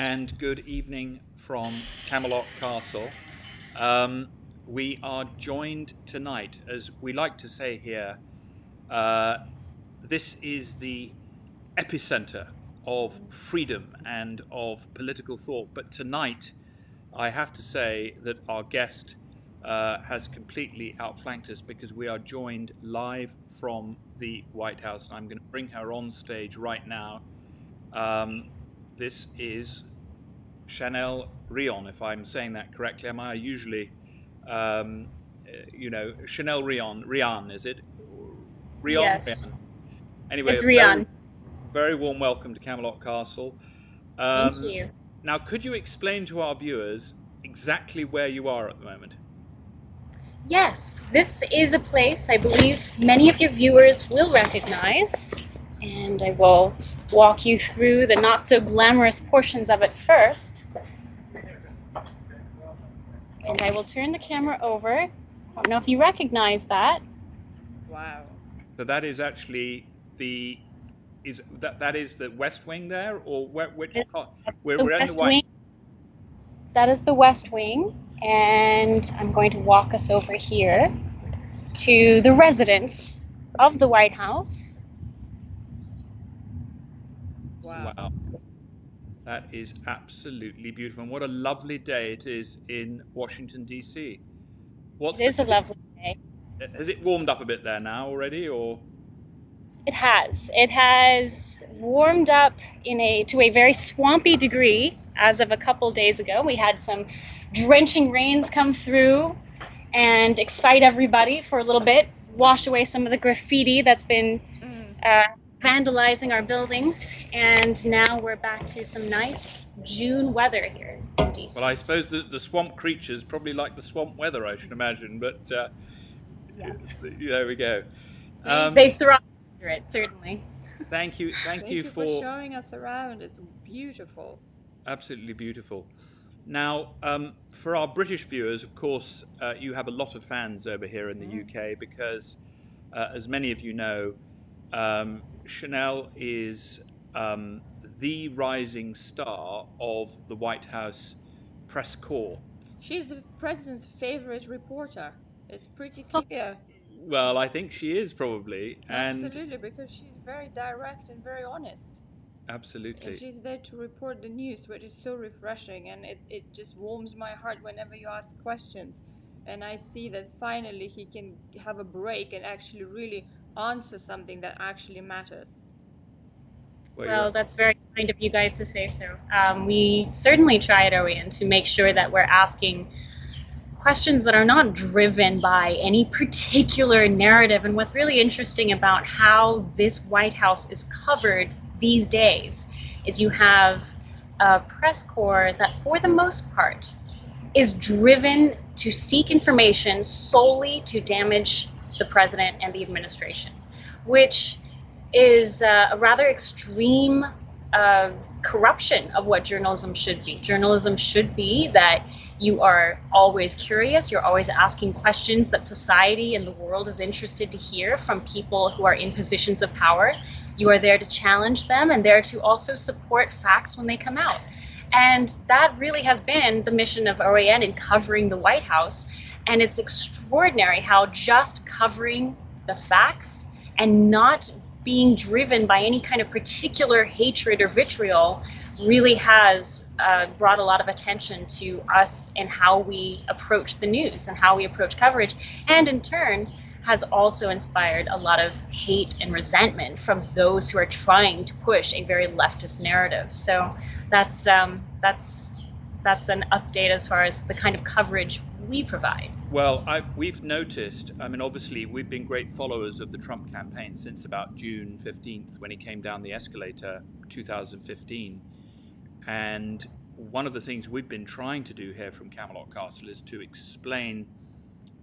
and good evening from Camelot Castle. We are joined tonight, as we like to say here, this is the epicenter of freedom and of political thought. But tonight, I have to say that our guest has completely outflanked us because we are joined live from the White House. And I'm going to bring her on stage right now. This is Chanel Rion, if I'm saying that correctly. Am I usually, Chanel Rion, is it? Rion? Yes. Rion. Anyway, It's Rion. Very warm welcome to Camelot Castle. Thank you. Now, could you explain to our viewers exactly where you are at the moment? Yes, this is a place I believe many of your viewers will recognize, and I will walk you through the not so glamorous portions of it first. And I will turn the camera over. I don't know if you recognize that. Wow. So that is actually that is the West Wing there, or which part? We're in the White. That is the West Wing, and I'm going to walk us over here to the residence of the White House. Wow. That is absolutely beautiful. And what a lovely day it is in Washington, D.C. It is a lovely day. Has it warmed up a bit there now already, or? It has. It has warmed up to a very swampy degree as of a couple days ago. We had some drenching rains come through and excite everybody for a little bit, wash away some of the graffiti that's been vandalizing our buildings, and now we're back to some nice June weather here in DC. Well, I suppose the swamp creatures probably like the swamp weather, I should imagine, but yes. There we go. They thrive under it, certainly. Thank you for showing us around. It's beautiful. Absolutely beautiful. Now, for our British viewers, of course, you have a lot of fans over here in the UK because, as many of you know, Chanel is the rising star of the White House press corps. She's the president's favorite reporter. It's pretty clear. Well, I think she is probably. Absolutely, because she's very direct and very honest. Absolutely. And she's there to report the news, which is so refreshing, and it just warms my heart whenever you ask questions. And I see that finally he can have a break and actually really answer something that actually matters. Well, that's very kind of you guys to say so. We certainly try at OANN to make sure that we're asking questions that are not driven by any particular narrative. And what's really interesting about how this White House is covered these days is you have a press corps that, for the most part, is driven to seek information solely to damage the president and the administration, which is a rather extreme corruption of what journalism should be. Journalism should be that you are always curious, you're always asking questions that society and the world is interested to hear from people who are in positions of power. You are there to challenge them and there to also support facts when they come out. And that really has been the mission of OANN in covering the White House. And it's extraordinary how just covering the facts and not being driven by any kind of particular hatred or vitriol really has brought a lot of attention to us and how we approach the news and how we approach coverage, and in turn has also inspired a lot of hate and resentment from those who are trying to push a very leftist narrative. So that's an update as far as the kind of coverage we provide. Well, we've noticed, I mean, obviously, we've been great followers of the Trump campaign since about June 15th when he came down the escalator 2015. And one of the things we've been trying to do here from Camelot Castle is to explain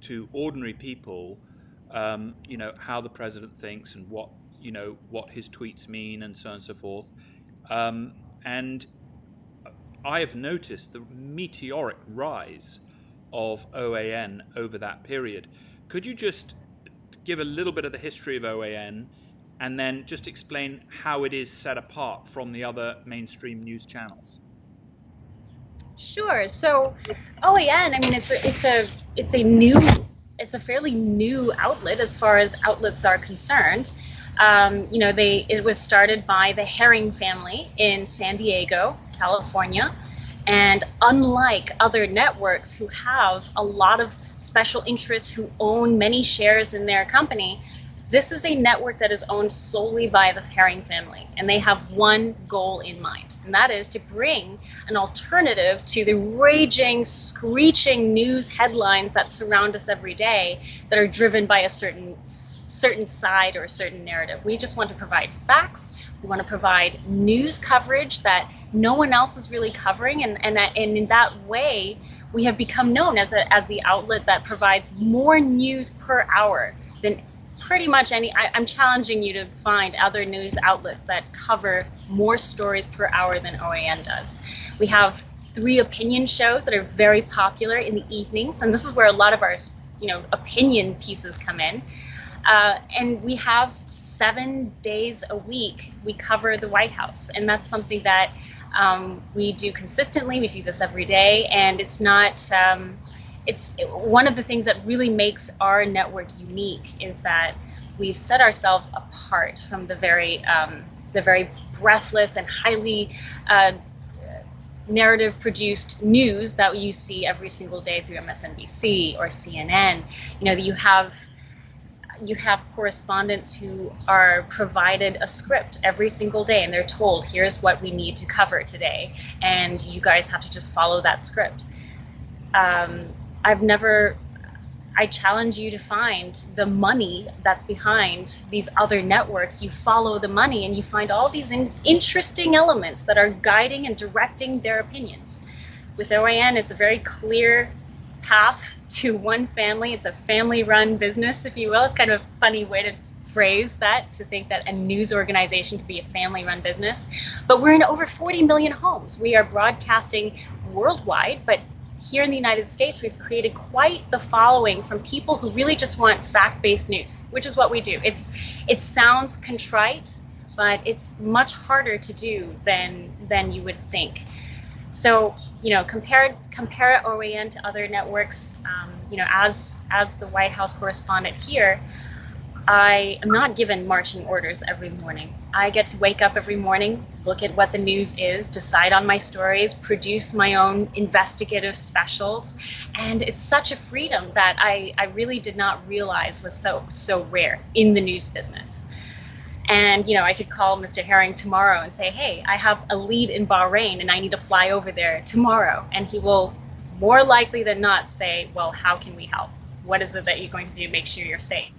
to ordinary people, how the president thinks and what his tweets mean and so on and so forth. And I have noticed the meteoric rise of OANN over that period. Could you just give a little bit of the history of OANN and then just explain how it is set apart from the other mainstream news channels? Sure. So OAN, I mean, it's a fairly new outlet as far as outlets are concerned. You know, it was started by the Herring family in San Diego, California. And unlike other networks who have a lot of special interests who own many shares in their company, this is a network that is owned solely by the Herring family, and they have one goal in mind, and that is to bring an alternative to the raging, screeching news headlines that surround us every day that are driven by a certain side or a certain narrative. We just want to provide facts. We want to provide news coverage that no one else is really covering, and in that way, we have become known as the outlet that provides more news per hour than pretty much I'm challenging you to find other news outlets that cover more stories per hour than OAN does. We have 3 opinion shows that are very popular in the evenings, and this is where a lot of our, you know, opinion pieces come in. And we have 7 days a week we cover the White House, and that's something that we do consistently. We do this every day, and it's not. It's one of the things that really makes our network unique is that we've set ourselves apart from the very breathless and highly narrative-produced news that you see every single day through MSNBC or CNN. You know, you have correspondents who are provided a script every single day, and they're told, here's what we need to cover today, and you guys have to just follow that script. I challenge you to find the money that's behind these other networks. You follow the money and you find all these interesting elements that are guiding and directing their opinions. With OAN, it's a very clear path to one family. It's a family-run business, if you will. It's kind of a funny way to phrase that, to think that a news organization could be a family-run business. But we're in over 40 million homes. We are broadcasting worldwide, but here in the United States, we've created quite the following from people who really just want fact-based news, which is what we do. It sounds contrite, but it's much harder to do than you would think. So, you know, compare OAN to other networks. You know, as the White House correspondent here, I am not given marching orders every morning. I get to wake up every morning, look at what the news is, decide on my stories, produce my own investigative specials, and it's such a freedom that I really did not realize was so rare in the news business. And, you know, I could call Mr. Herring tomorrow and say, hey, I have a lead in Bahrain and I need to fly over there tomorrow. And he will more likely than not say, well, how can we help? What is it that you're going to do to make sure you're safe?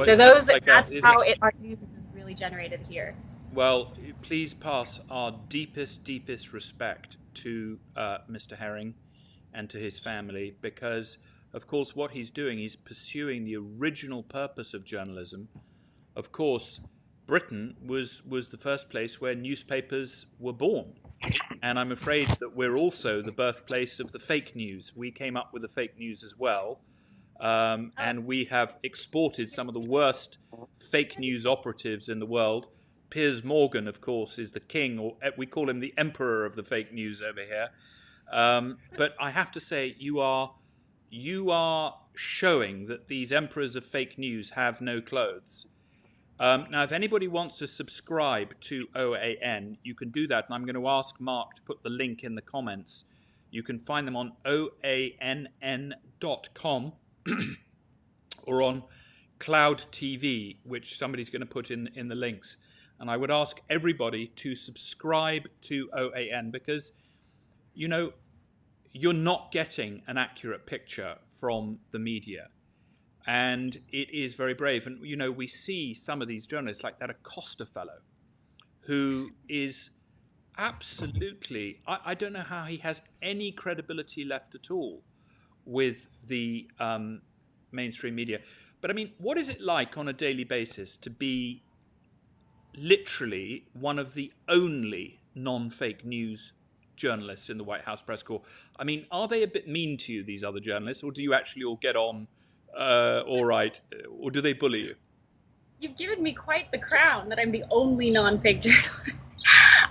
So that's how our news is really generated here. Well, please pass our deepest respect to Mr. Herring and to his family, because, of course, what he's doing is pursuing the original purpose of journalism. Of course, Britain was the first place where newspapers were born. And I'm afraid that we're also the birthplace of the fake news. We came up with the fake news as well. And we have exported some of the worst fake news operatives in the world. Piers Morgan, of course, is the king, or we call him the emperor of the fake news over here. But I have to say, you are showing that these emperors of fake news have no clothes. Now, if anybody wants to subscribe to OAN, you can do that. And I'm going to ask Mark to put the link in the comments. You can find them on OANN.com. or on Cloud TV, which somebody's going to put in the links. And I would ask everybody to subscribe to OAN because, you know, you're not getting an accurate picture from the media. And it is very brave. And, you know, we see some of these journalists like that Acosta fellow who is absolutely, I don't know how he has any credibility left at all with the mainstream media. But I mean, what is it like on a daily basis to be literally one of the only non-fake news journalists in the White House press corps? I mean, are they a bit mean to you, these other journalists, or do you actually all get on all right, or do they bully you? You've given me quite the crown that I'm the only non-fake journalist.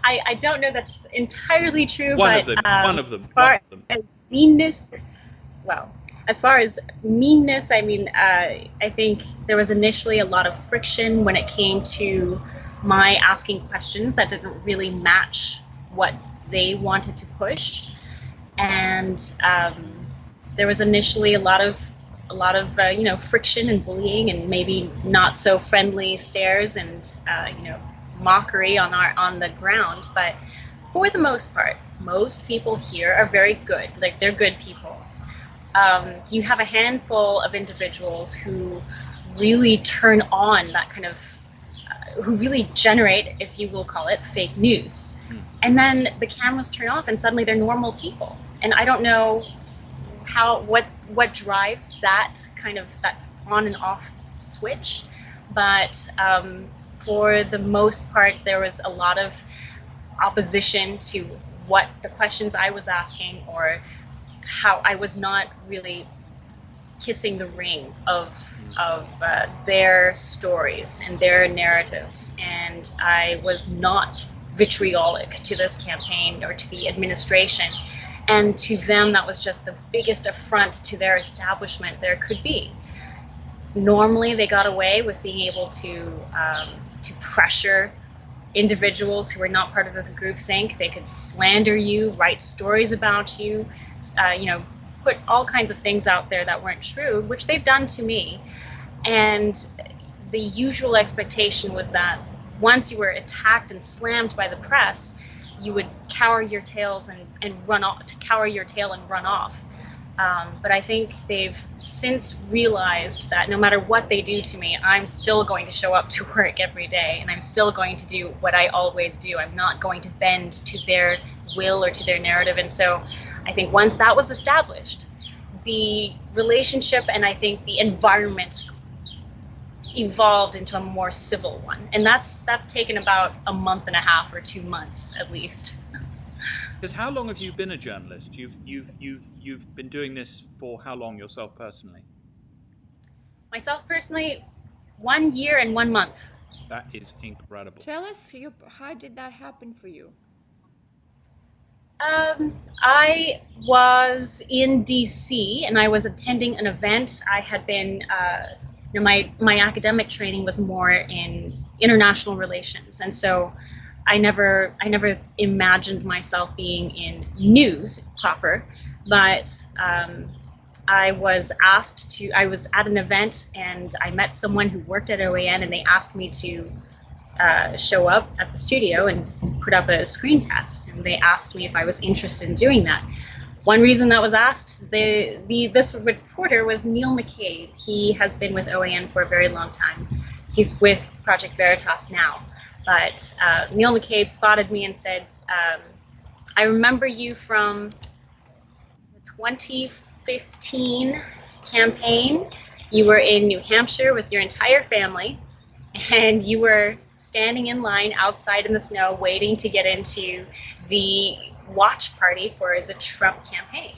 I don't know that's entirely true, One but of them. One of them. as far as meanness, well, as far as meanness, I mean, I think there was initially a lot of friction when it came to my asking questions that didn't really match what they wanted to push, and there was initially a lot of friction and bullying and maybe not so friendly stares and mockery on the ground. But for the most part, most people here are very good. Like, they're good people. You have a handful of individuals who really turn on that kind of, who really generate, if you will call it, fake news. And then the cameras turn off and suddenly they're normal people. And I don't know what drives that kind of, that on and off switch, but for the most part there was a lot of opposition to what the questions I was asking, or how I was not really kissing the ring of their stories and their narratives, and I was not vitriolic to this campaign or to the administration. And to them, that was just the biggest affront to their establishment there could be. Normally, they got away with being able to pressure individuals who were not part of the groupthink. They could slander you, write stories about you, put all kinds of things out there that weren't true, which they've done to me. And the usual expectation was that once you were attacked and slammed by the press, you would cower your tails and run off, to cower your tail and run off. But I think they've since realized that no matter what they do to me, I'm still going to show up to work every day, and I'm still going to do what I always do. I'm not going to bend to their will or to their narrative. And so I think once that was established, the relationship and I think the environment evolved into a more civil one, and that's taken about a month and a half or 2 months at least. Because how long have you been a journalist? You've been doing this for how long yourself personally? Myself personally, 1 year and 1 month. That is incredible. Tell us, how did that happen for you? I was in DC and I was attending an event. I had been my academic training was more in international relations, and so I never imagined myself being in news proper, but I was at an event and I met someone who worked at OANN, and they asked me to show up at the studio and put up a screen test, and they asked me if I was interested in doing that. One reason that was asked, this reporter was Neil McCabe. He has been with OANN for a very long time. He's with Project Veritas now. But Neil McCabe spotted me and said, I remember you from the 2015 campaign. You were in New Hampshire with your entire family, and you were standing in line outside in the snow waiting to get into the watch party for the Trump campaign.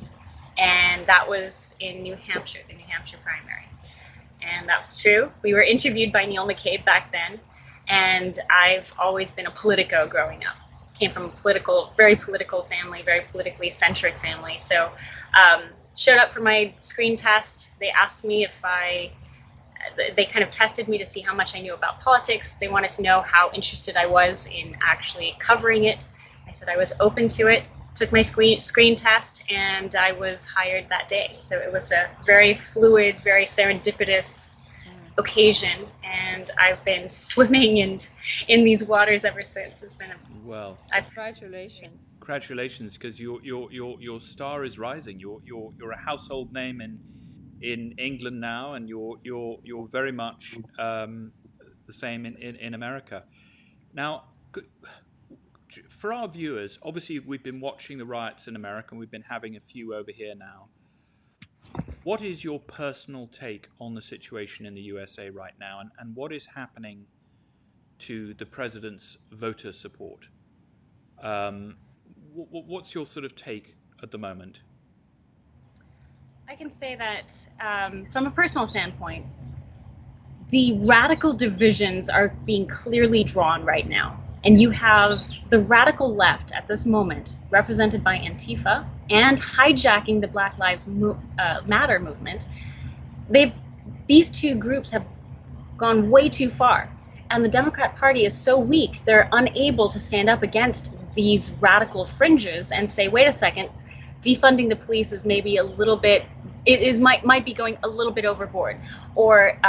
And that was in New Hampshire, the New Hampshire primary. And that's true. We were interviewed by Neil McCabe back then. And I've always been a politico growing up. Came from a very political family, very politically centric family. So showed up for my screen test. They asked me they kind of tested me to see how much I knew about politics. They wanted to know how interested I was in actually covering it. I said I was open to it, took my screen test, and I was hired that day. So it was a very fluid, very serendipitous occasion, and I've been swimming in these waters ever since. It's been Congratulations! Congratulations, because your star is rising. You're a household name in England now, and you're very much the same in America. Now, for our viewers, obviously we've been watching the riots in America, and we've been having a few over here now. What is your personal take on the situation in the USA right now, and what is happening to the president's voter support? What's your sort of take at the moment? I can say that from a personal standpoint, the radical divisions are being clearly drawn right now. And you have the radical left at this moment, represented by Antifa, and hijacking the Black Lives Matter movement. These two groups have gone way too far. And the Democrat Party is so weak, they're unable to stand up against these radical fringes and say, wait a second, defunding the police is maybe a little bit, might be going a little bit overboard, or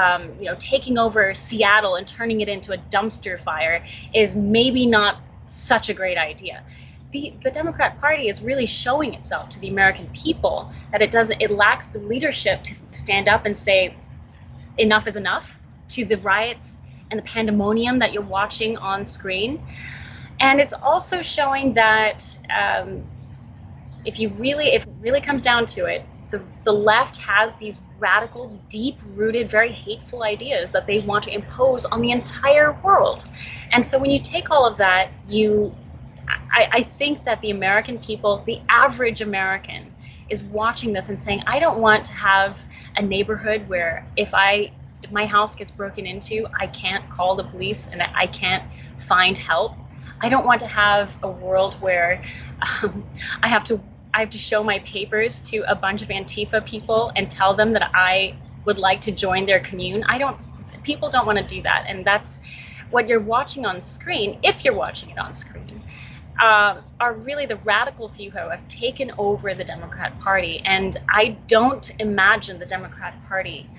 taking over Seattle and turning it into a dumpster fire is maybe not such a great idea. The Democrat Party is really showing itself to the American people that it lacks the leadership to stand up and say enough is enough to the riots and the pandemonium that you're watching on screen. And it's also showing that if it really comes down to it, the left has these radical, deep-rooted, very hateful ideas that they want to impose on the entire world. And so when you take all of that, I think that the American people, the average American, is watching this and saying, I don't want to have a neighborhood where if my house gets broken into, I can't call the police and I can't find help. I don't want to have a world where I have to show my papers to a bunch of Antifa people and tell them that I would like to join their commune. People don't want to do that. And that's what you're watching on screen, if you're watching it on screen, are really the radical few who have taken over the Democrat Party. And I don't imagine the Democrat Party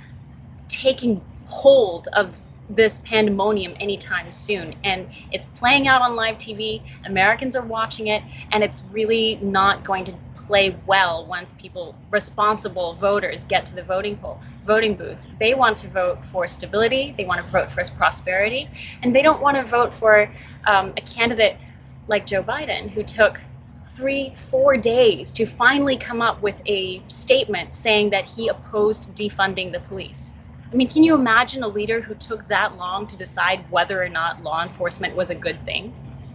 taking hold of this pandemonium anytime soon. And it's playing out on live TV. Americans are watching it, and it's really not going to play well once responsible voters get to the voting booth. They want to vote for stability, they want to vote for prosperity, and they don't want to vote for a candidate like Joe Biden, who took 3-4 days to finally come up with a statement saying that he opposed defunding the police. I mean, can you imagine a leader who took that long to decide whether or not law enforcement was a good thing?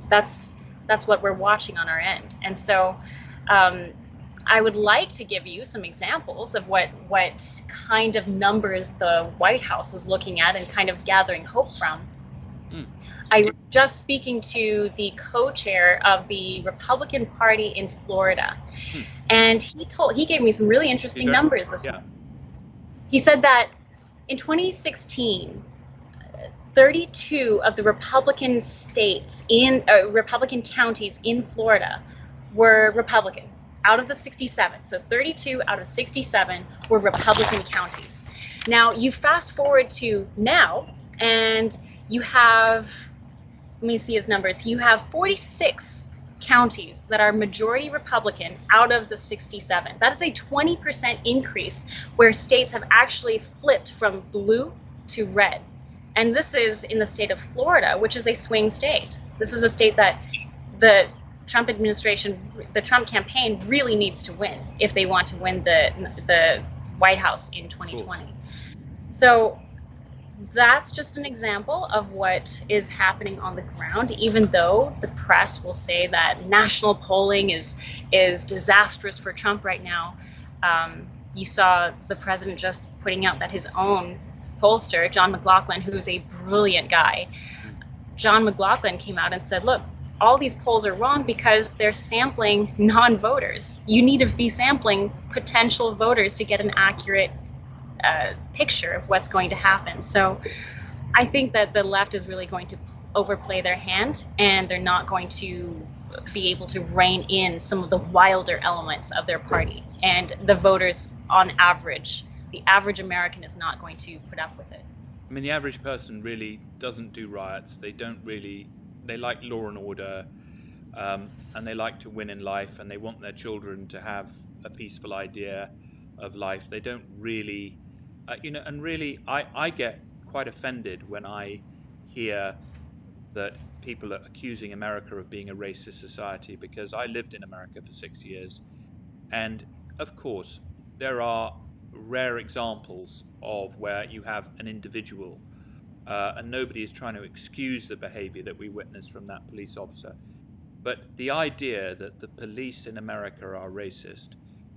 That's what we're watching on our end. And so I would like to give you some examples of what kind of numbers the White House is looking at and kind of gathering hope from. I was just speaking to the co-chair of the Republican Party in Florida, and he gave me some really interesting numbers this month. He said that in 2016, 32 of the Republican states Republican counties in Florida were Republican out of the 67. So 32 out of 67 were Republican counties. Now you fast forward to now, and you have, let me see his numbers, you have 46 counties that are majority Republican out of the 67. That is a 20% increase where states have actually flipped from blue to red. And this is in the state of Florida, which is a swing state. This is a state that the Trump administration, the Trump campaign really needs to win if they want to win the White House in 2020. So that's just an example of what is happening on the ground, even though the press will say that national polling is disastrous for Trump right now. You saw the president just putting out that his own pollster, John McLaughlin, who's a brilliant guy, John McLaughlin came out and said, look, all these polls are wrong because they're sampling non-voters. You need to be sampling potential voters to get an accurate picture of what's going to happen. So I think that the left is really going to overplay their hand, and they're not going to be able to rein in some of the wilder elements of their party. And the voters, on average, the average American is not going to put up with it. I mean, the average person really doesn't do riots. They like law and order, and they like to win in life, and they want their children to have a peaceful idea of life. They don't really, and really, I get quite offended when I hear that people are accusing America of being a racist society, because I lived in America for 6 years. And of course, there are rare examples of where you have an individual, and nobody is trying to excuse the behavior that we witnessed from that police officer. But the idea that the police in America are racist,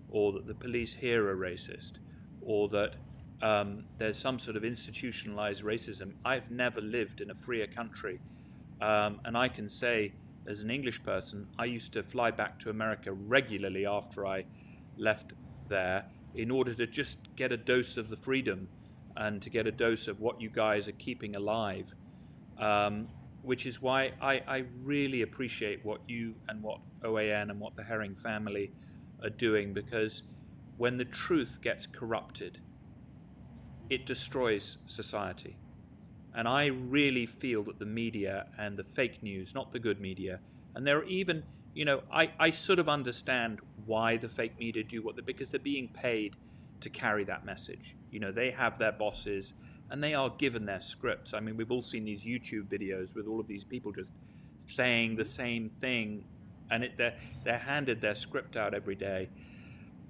or that the police here are racist, or that there's some sort of institutionalized racism. I've never lived in a freer country And I can say, as an English person, I used to fly back to America regularly after I left there in order to just get a dose of the freedom and to get a dose of what you guys are keeping alive, which is why I really appreciate what you and what OAN and what the Herring family are doing, because when the truth gets corrupted, it destroys society. And I really feel that the media and the fake news, not the good media, and there are even, I sort of understand why the fake media do what because they're being paid to carry that message. They have their bosses and they are given their scripts. I mean, we've all seen these YouTube videos with all of these people just saying the same thing, and they're handed their script out every day.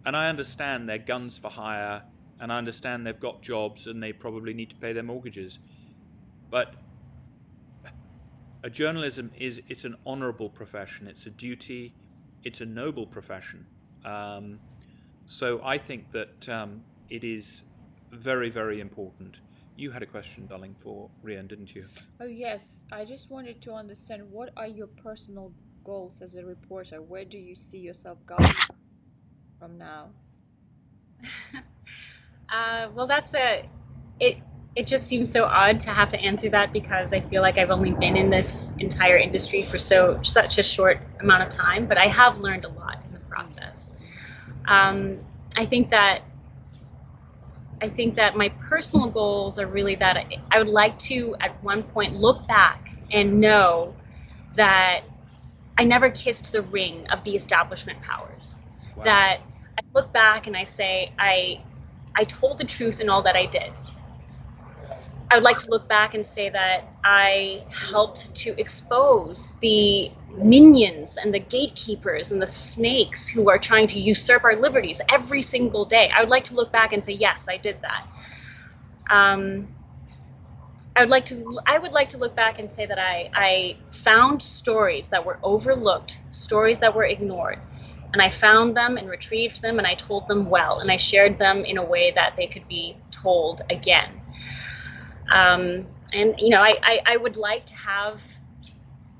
And I understand they're guns for hire, and I understand they've got jobs and they probably need to pay their mortgages. But a journalism it's an honorable profession. It's a duty. It's a noble profession. So I think that it is very, very important. You had a question, darling, for Rion, didn't you? Oh, yes. I just wanted to understand, what are your personal goals as a reporter? Where do you see yourself going from now? Well, it just seems so odd to have to answer that, because I feel like I've only been in this entire industry for such a short amount of time, but I have learned a lot in the process. I think that my personal goals are really that I would like to, at one point, look back and know that I never kissed the ring of the establishment powers. Wow. That I look back and I say, I told the truth in all that I did. I would like to look back and say that I helped to expose the minions and the gatekeepers and the snakes who are trying to usurp our liberties every single day. I would like to look back and say, yes, I did that. I would like to look back and say that I found stories that were overlooked, stories that were ignored, and I found them and retrieved them, and I told them well, and I shared them in a way that they could be told again. I would like to have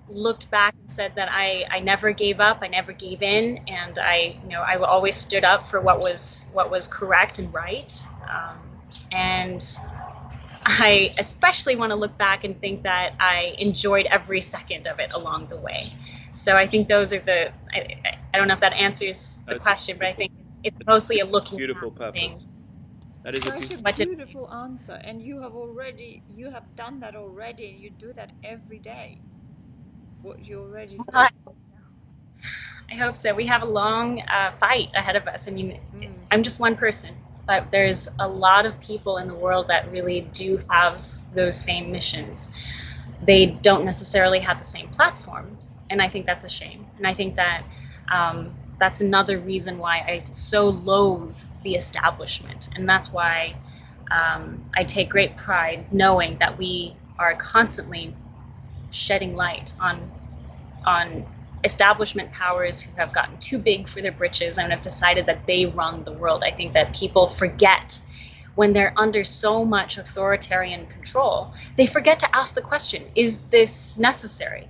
looked back and said that I never gave up, I never gave in, and I always stood up for what was correct and right. And I especially want to look back and think that I enjoyed every second of it along the way. So I think those are I don't know if that answers the question, but I think it's mostly a looking beautiful purpose thing. That is such a beautiful answer, and you have done that already, and you do that every day. What you already said. I hope so. We have a long fight ahead of us. I mean, I'm just one person, but there's a lot of people in the world that really do have those same missions. They don't necessarily have the same platform, and I think that's a shame. And I think that that's another reason why I so loathe the establishment, and that's why I take great pride knowing that we are constantly shedding light on establishment powers who have gotten too big for their britches and have decided that they run the world. I think that people forget, when they're under so much authoritarian control, they forget to ask the question, is this necessary?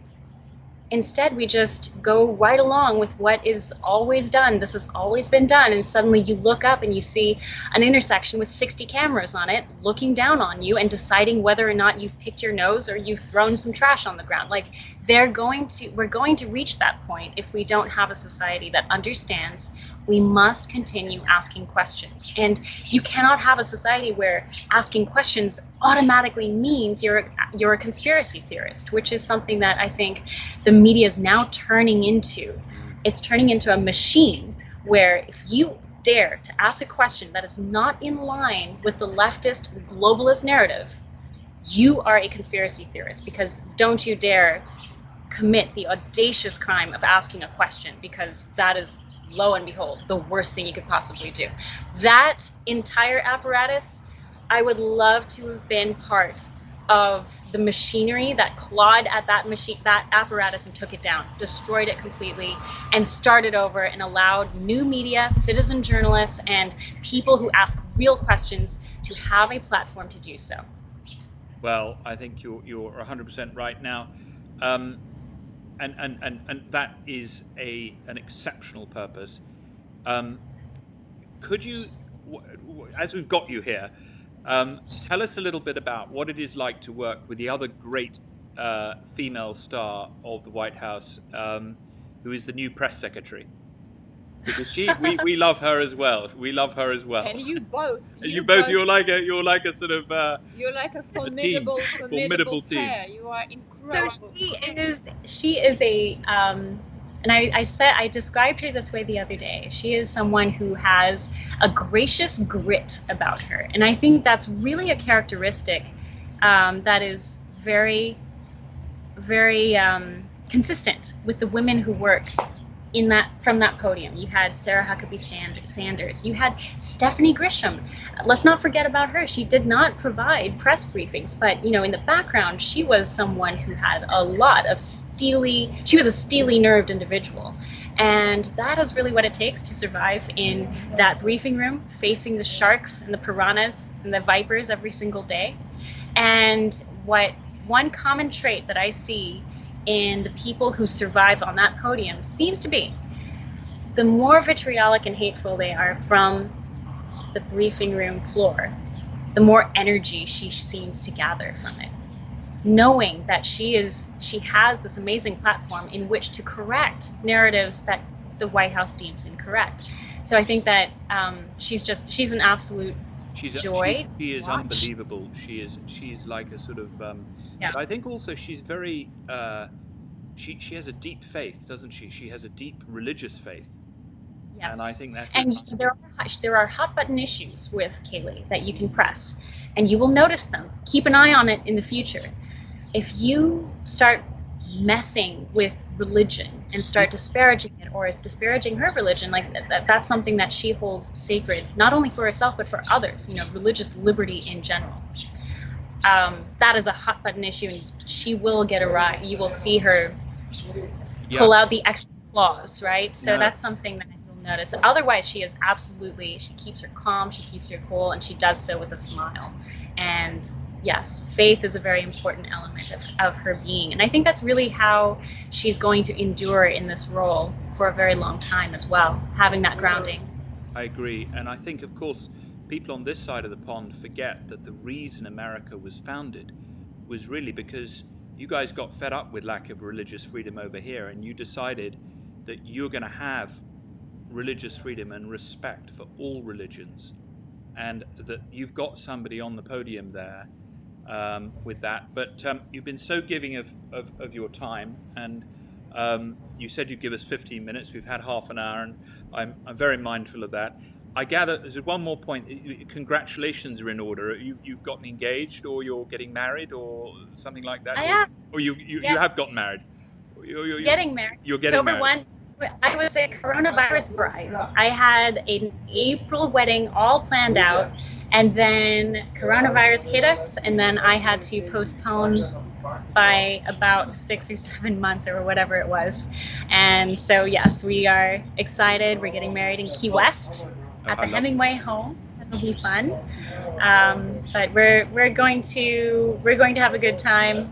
Instead, we just go right along with what is always done. This has always been done. And suddenly you look up and you see an intersection with 60 cameras on it looking down on you and deciding whether or not you've picked your nose or you've thrown some trash on the ground. Like, we're going to reach that point if we don't have a society that understands we must continue asking questions. And you cannot have a society where asking questions automatically means you're a conspiracy theorist, which is something that I think the media is now turning into. It's turning into a machine where if you dare to ask a question that is not in line with the leftist globalist narrative, you are a conspiracy theorist, because don't you dare commit the audacious crime of asking a question, because that is, lo and behold, the worst thing you could possibly do. That entire apparatus, I would love to have been part of the machinery that clawed at that apparatus and took it down, destroyed it completely, and started over and allowed new media, citizen journalists, and people who ask real questions to have a platform to do so. Well, I think you're 100% right. Now, and that is an exceptional purpose. Could you, as we've got you here, tell us a little bit about what it is like to work with the other great female star of the White House, who is the new press secretary? Because we love her as well. We love her as well. And you both. You're like a sort of you're like a formidable team. Pair. You are incredible. So she is a and I described her this way the other day. She is someone who has a gracious grit about her, and I think that's really a characteristic that is very, very consistent with the women who work from that podium. You had Sarah Huckabee Sanders. You had Stephanie Grisham. Let's not forget about her. She did not provide press briefings, but in the background, she was someone who had a lot of she was a steely-nerved individual. And that is really what it takes to survive in that briefing room, facing the sharks and the piranhas and the vipers every single day. And one common trait that I see in the people who survive on that podium seems to be the more vitriolic and hateful they are from the briefing room floor, the more energy she seems to gather from it, knowing that she has this amazing platform in which to correct narratives that the White House deems incorrect. So I think that she's an absolute joy. She is unbelievable. She's like a sort of yeah. But I think also she's very she has a deep faith, doesn't she? She has a deep religious faith. Yes. And I think that's there are hot button issues with Kaylee that you can press, and you will notice them. Keep an eye on it in the future. If you start messing with religion and start disparaging it, or is disparaging her religion, like that's something that she holds sacred, not only for herself but for others. Religious liberty in general. That is a hot button issue, and she will get awry. You will see her pull out the extra clause, right? So that's something that you'll notice. Otherwise, she keeps her calm, she keeps her cool, and she does so with a smile. And yes, faith is a very important element of her being. And I think that's really how she's going to endure in this role for a very long time as well, having that grounding. I agree. And I think, of course, people on this side of the pond forget that the reason America was founded was really because you guys got fed up with lack of religious freedom over here, and you decided that you're going to have religious freedom and respect for all religions, and that you've got somebody on the podium there with that. But you've been so giving of your time, and you said you'd give us 15 minutes. We've had half an hour, and I'm very mindful of that. I gather there's one more point. Congratulations are in order. You've gotten engaged, or you're getting married, or something like that. I am. Or you have gotten married. You're getting married. You're getting October married. 1. I was a coronavirus bride. I had an April wedding all planned out, and then coronavirus hit us, and then I had to postpone by about 6 or 7 months or whatever it was. And so yes, we are excited. We're getting married in Key West at the Hemingway home. That'll be fun. But we're going to have a good time.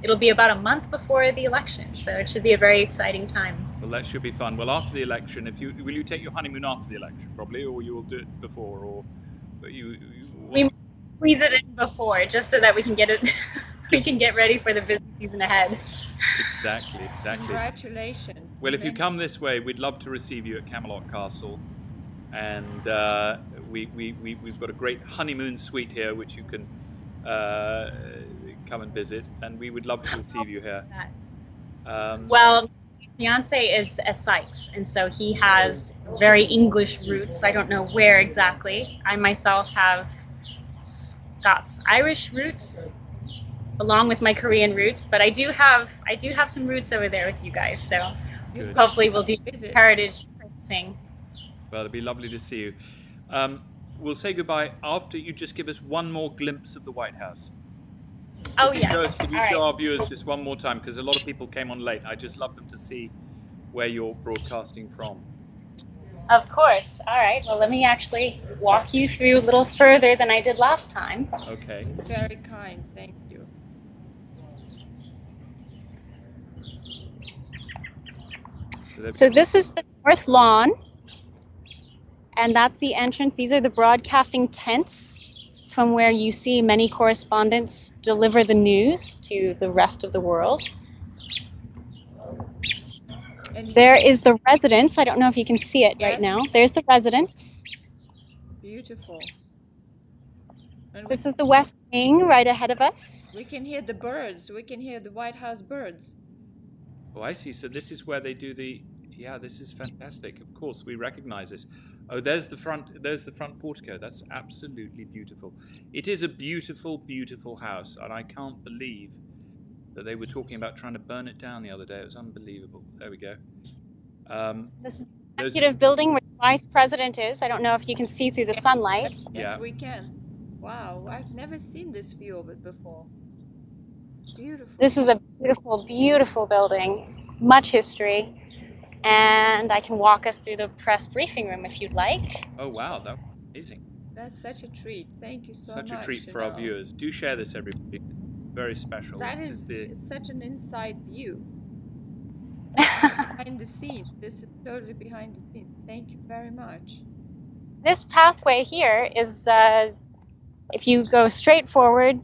It'll be about a month before the election, so it should be a very exciting time. Well, that should be fun. Well, after the election, will you take your honeymoon after the election, probably, or you will do it before, or we squeeze it in before, just so that we can get it. We can get ready for the busy season ahead. Exactly. Congratulations. Well, if you come this way, we'd love to receive you at Camelot Castle, and we've got a great honeymoon suite here, which you can come and visit, and we would love to receive you here. Well, my fiance is a Sykes, and so he has very English roots. I don't know where exactly. I myself have Scots-Irish roots, along with my Korean roots, but I do have some roots over there with you guys. So Good. Hopefully we'll do heritage thing. Well, it'd be lovely to see you. We'll say goodbye after you just give us one more glimpse of the White House. Oh, yes. Could you show our viewers just one more time? Because a lot of people came on late. I just love them to see where you're broadcasting from. Of course. All right. Well, let me actually walk you through a little further than I did last time. Okay. Very kind. Thank you. So this is the North Lawn, and that's the entrance. These are the broadcasting tents from where you see many correspondents deliver the news to the rest of the world. And there is the residence. I don't know if you can see it right now. There's the residence. Beautiful. And this is the West Wing right ahead of us. We can hear the birds. We can hear the White House birds. Oh, I see. So this is where they do the... Yeah, this is fantastic. Of course, we recognize this. Oh, there's the front portico. That's absolutely beautiful. It is a beautiful, beautiful house, and I can't believe that they were talking about trying to burn it down the other day. It was unbelievable. There we go. This is the executive building where the vice president is. I don't know if you can see through the sunlight. Yes, we can. Wow, I've never seen this view of it before. Beautiful. This is a beautiful, beautiful building. Much history. And I can walk us through the press briefing room if you'd like. Oh, wow. That's amazing. That's such a treat. Thank you so much. Such a treat for our viewers. Do share this, everybody. Very special. That is such an inside view. Behind the scenes. This is totally behind the scenes. Thank you very much. This pathway here is, if you go straight forward,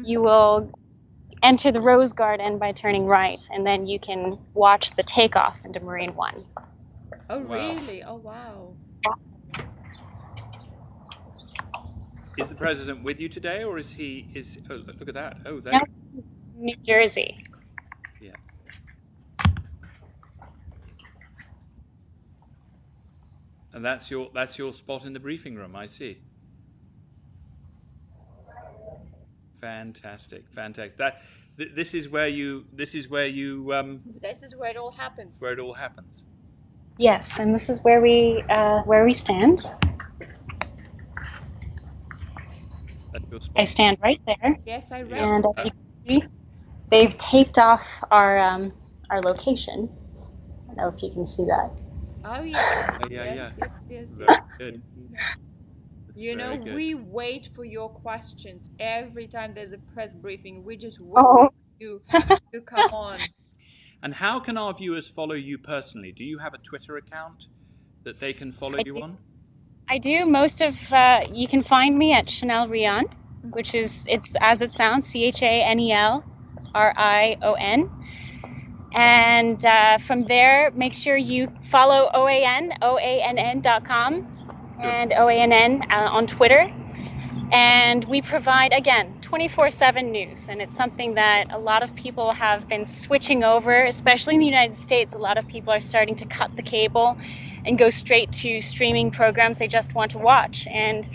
you will enter the Rose Garden by turning right, and then you can watch the takeoffs into Marine One. Oh, really? Oh, wow. Is the president with you today, or is he? Oh, look at that! Oh, there. No, New Jersey. Yeah. And that's your spot in the briefing room. I see. Fantastic, fantastic. This is where it all happens. Where it all happens. Yes, and this is where we stand. That's your spot. I stand right there. Yes, I read. And they've taped off our location. I don't know if you can see that. Oh yeah. Oh, yeah. Yes. Very good. You know, we wait for your questions every time there's a press briefing. We just wait for you to come on. And how can our viewers follow you personally? Do you have a Twitter account that they can follow you on? I do. You can find me at Chanel Rion, which is, it's as it sounds, ChanelRion. And from there, make sure you follow OANN, OANN.com. And OANN on Twitter. And we provide, again, 24/7 news. And it's something that a lot of people have been switching over, especially in the United States. A lot of people are starting to cut the cable and go straight to streaming programs they just want to watch. And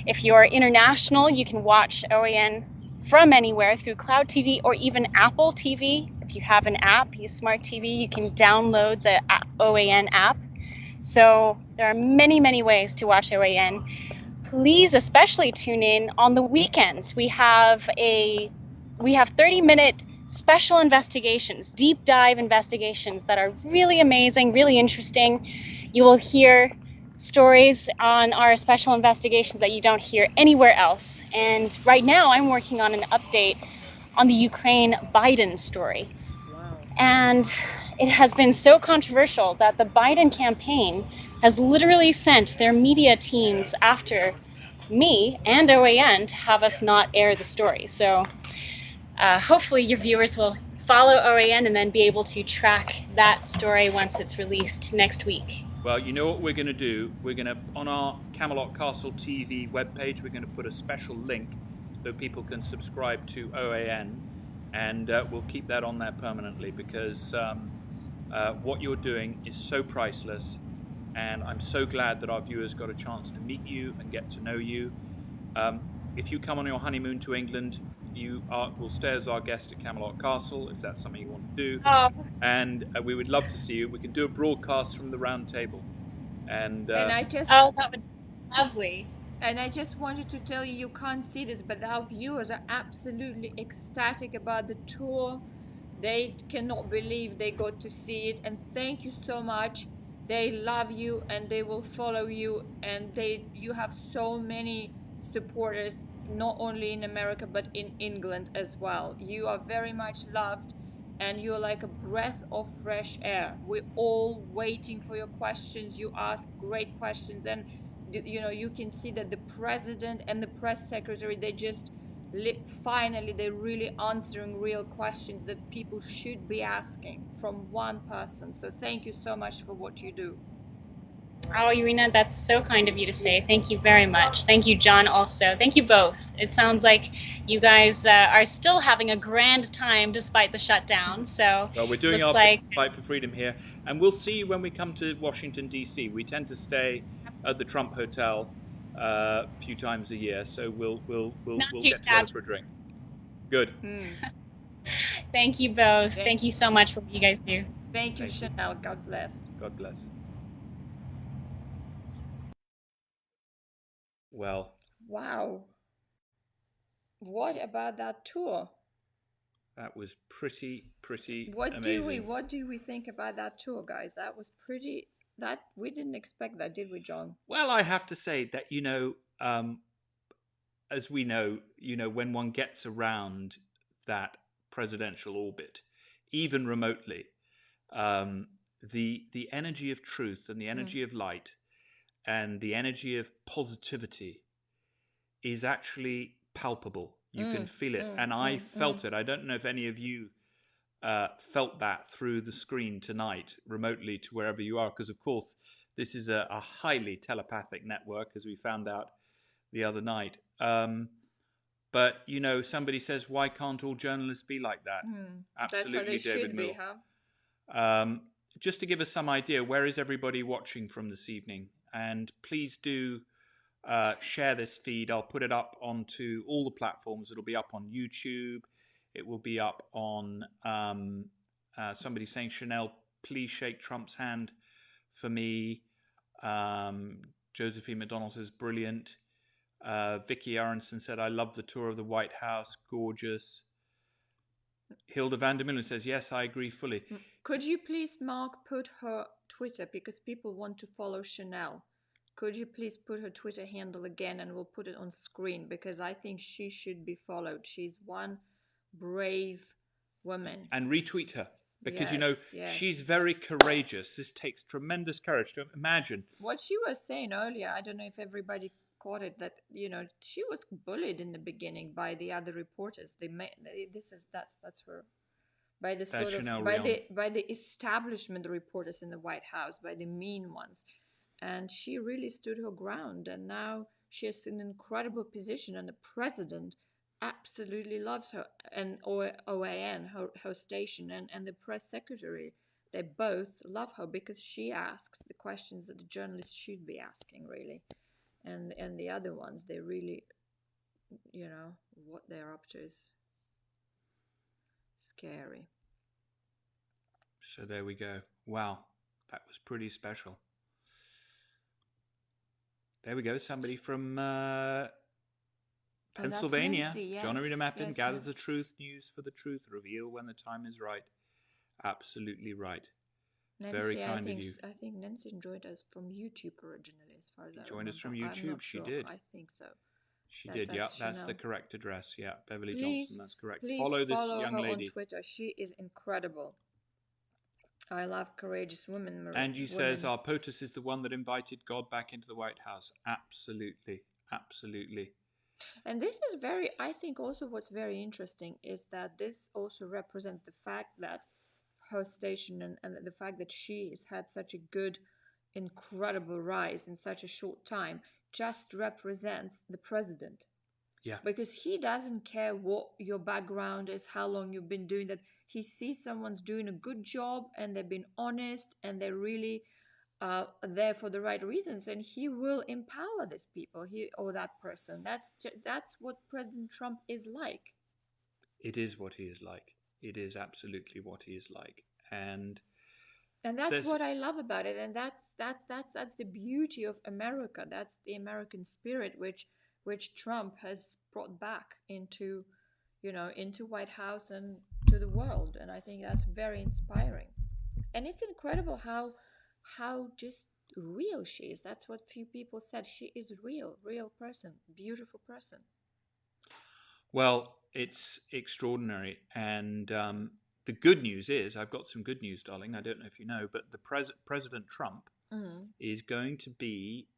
if you're international, you can watch OAN from anywhere through Cloud TV or even Apple TV. If you have an app, use Smart TV, you can download the OAN app. So there are many, many ways to watch OAN. Please especially tune in on the weekends. We have 30-minute special investigations, deep dive investigations that are really amazing, really interesting. You will hear stories on our special investigations that you don't hear anywhere else. And right now I'm working on an update on the Ukraine-Biden story. Wow. And it has been so controversial that the Biden campaign has literally sent their media teams after me and OAN to have us not air the story. So hopefully your viewers will follow OAN and then be able to track that story once it's released next week. Well, you know what we're going to do? We're going to, on our Camelot Castle TV webpage, we're going to put a special link so people can subscribe to OAN, and we'll keep that on there permanently because what you're doing is so priceless, and I'm so glad that our viewers got a chance to meet you and get to know you. If you come on your honeymoon to England, you will stay as our guest at Camelot Castle, if that's something you want to do. And we would love to see you. We can do a broadcast from the round table. And that would be lovely. And I just wanted to tell you, you can't see this, but our viewers are absolutely ecstatic about the tour. They cannot believe they got to see it, and thank you so much. They love you and they will follow you, and you have so many supporters, not only in America but in England as well. You are very much loved, and you're like a breath of fresh air. We're all waiting for your questions. You ask great questions, and you can see that the president and the press secretary, they just finally they're really answering real questions that people should be asking from one person. So thank you so much for what you do. Oh, Irina, that's so kind of you to say. Thank you very much. Thank you, John, also. Thank you both. It sounds like you guys are still having a grand time despite the shutdown. So, well, we're doing our fight for freedom here. And we'll see you when we come to Washington, D.C. We tend to stay at the Trump Hotel a few times a year. So we'll get together for a drink. Good. Thank you both. Thank you so much for what you guys do. Thank you, Chanel. God bless. God bless. Well. Wow. What about that tour? That was pretty amazing. What do we think about that tour, guys? That was pretty. That we didn't expect that, did we, John? Well, I have to say that as we know, when one gets around that presidential orbit, even remotely, the energy of truth and the energy of light and the energy of positivity is actually palpable. You can feel it. And I felt it. I don't know if any of you felt that through the screen tonight, remotely to wherever you are, because, of course, this is a highly telepathic network, as we found out the other night. But, somebody says, why can't all journalists be like that? Absolutely, that's how they David should Mill. be, huh? Just to give us some idea, where is everybody watching from this evening? And please do share this feed. I'll put it up onto all the platforms. It'll be up on YouTube. It will be up on somebody saying, Chanel, please shake Trump's hand for me. Josephine McDonald says, brilliant. Vicky Aronson said, I love the tour of the White House. Gorgeous. Hilda Vandermillen says, yes, I agree fully. Could you please, Mark, put her Twitter, because people want to follow Chanel. Could you please put her Twitter handle again, and we'll put it on screen, because I think she should be followed. She's one brave woman. And retweet her, because, yes. she's very courageous. This takes tremendous courage to imagine. What she was saying earlier, I don't know if everybody caught it, that, she was bullied in the beginning by the other reporters. That's her. By the sort Chanel of by the establishment reporters in the White House, by the mean ones, and she really stood her ground, and now she has an incredible position, and the president absolutely loves her, and OANN, her station, and the press secretary, they both love her, because she asks the questions that the journalists should be asking, really, and the other ones, they really, what they're up to is scary. So there we go. Wow, that was pretty special. There we go. Somebody from Pennsylvania. Nancy, yes. John and Irina Mappin, yes, gather the truth, news for the truth, reveal when the time is right. Absolutely right. Nancy, very kind of you. I think Nancy joined us from YouTube originally, as far as I remember. Joined us from YouTube. She did. I think so. She did. Yeah, that's the correct address. Yeah, Beverly Johnson. That's correct. Please follow this young her lady on Twitter. She is incredible. I love courageous women. Angie says our POTUS is the one that invited God back into the White House. Absolutely. Absolutely. And this is I think also what's very interesting is that this also represents the fact that her station and the fact that she has had such a good, incredible rise in such a short time just represents the president. Yeah. Because he doesn't care what your background is, how long you've been doing that. He sees someone's doing a good job and they've been honest and they're really there for the right reasons, and he will empower these people, or that person. That's what President Trump is like. It is what he is like. It is absolutely what he is like, and that's what I love about it. And that's the beauty of America. That's the American spirit, which Trump has brought back into White House and to the world. And I think that's very inspiring. And it's incredible how just real she is. That's what few people said. She is real person, beautiful person. Well, it's extraordinary. And the good news is, I've got some good news, darling. I don't know if you know, but the President Trump is going to be,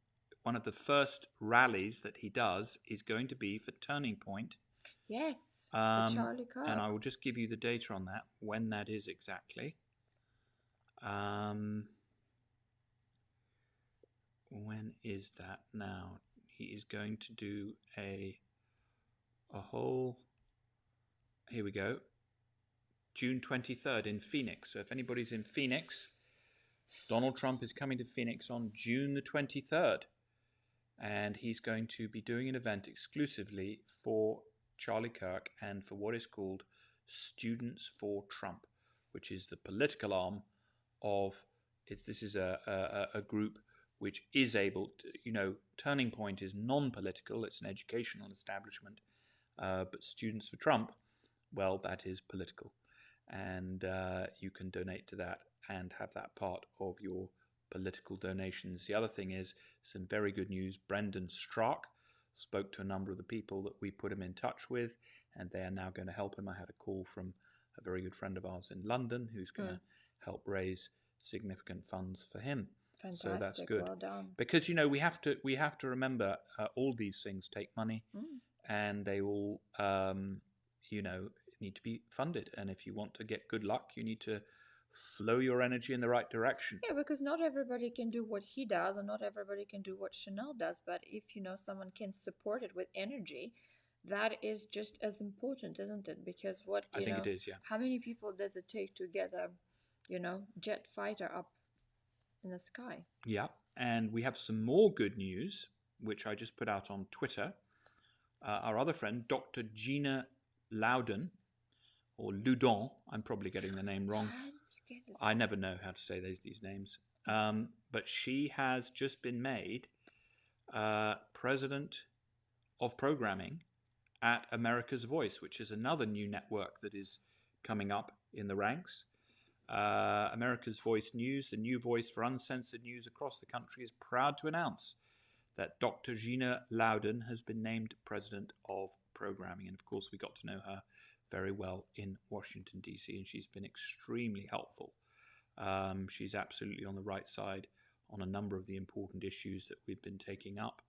one of the first rallies that he does is going to be for Turning Point. Yes, the Charlie Kirk. And I will just give you the data on that, when that is exactly. When is that now? He is going to do a whole, here we go, June 23rd in Phoenix. So if anybody's in Phoenix, Donald Trump is coming to Phoenix on June the 23rd. And he's going to be doing an event exclusively for Charlie Kirk and for what is called Students for Trump, which is the political arm of, this is a group which is able to, Turning Point is non-political, it's an educational establishment, but Students for Trump, well, that is political. And you can donate to that and have that part of your political donations. The other thing is some very good news. Brendan Strack spoke to a number of the people that we put him in touch with, and they are now going to help him. I had a call from a very good friend of ours in London who's going to help raise significant funds for him. Fantastic. So that's good. Well done. Because we have to remember all these things take money, and they all need to be funded. And if you want to get good luck, you need to flow your energy in the right direction. Yeah, because not everybody can do what he does, and not everybody can do what Chanel does. But if someone can support it with energy, that is just as important, isn't it? Because I think it is. Yeah. How many people does it take to get a, jet fighter up in the sky? Yeah, and we have some more good news, which I just put out on Twitter. Our other friend, Dr. Gina Loudon, or Loudon, I'm probably getting the name wrong. I never know how to say these names. But she has just been made president of programming at America's Voice, which is another new network that is coming up in the ranks. America's Voice News, the new voice for uncensored news across the country, is proud to announce that Dr. Gina Loudon has been named president of programming. And of course, we got to know her very well in Washington, D.C., and she's been extremely helpful. She's absolutely on the right side on a number of the important issues that we've been taking up.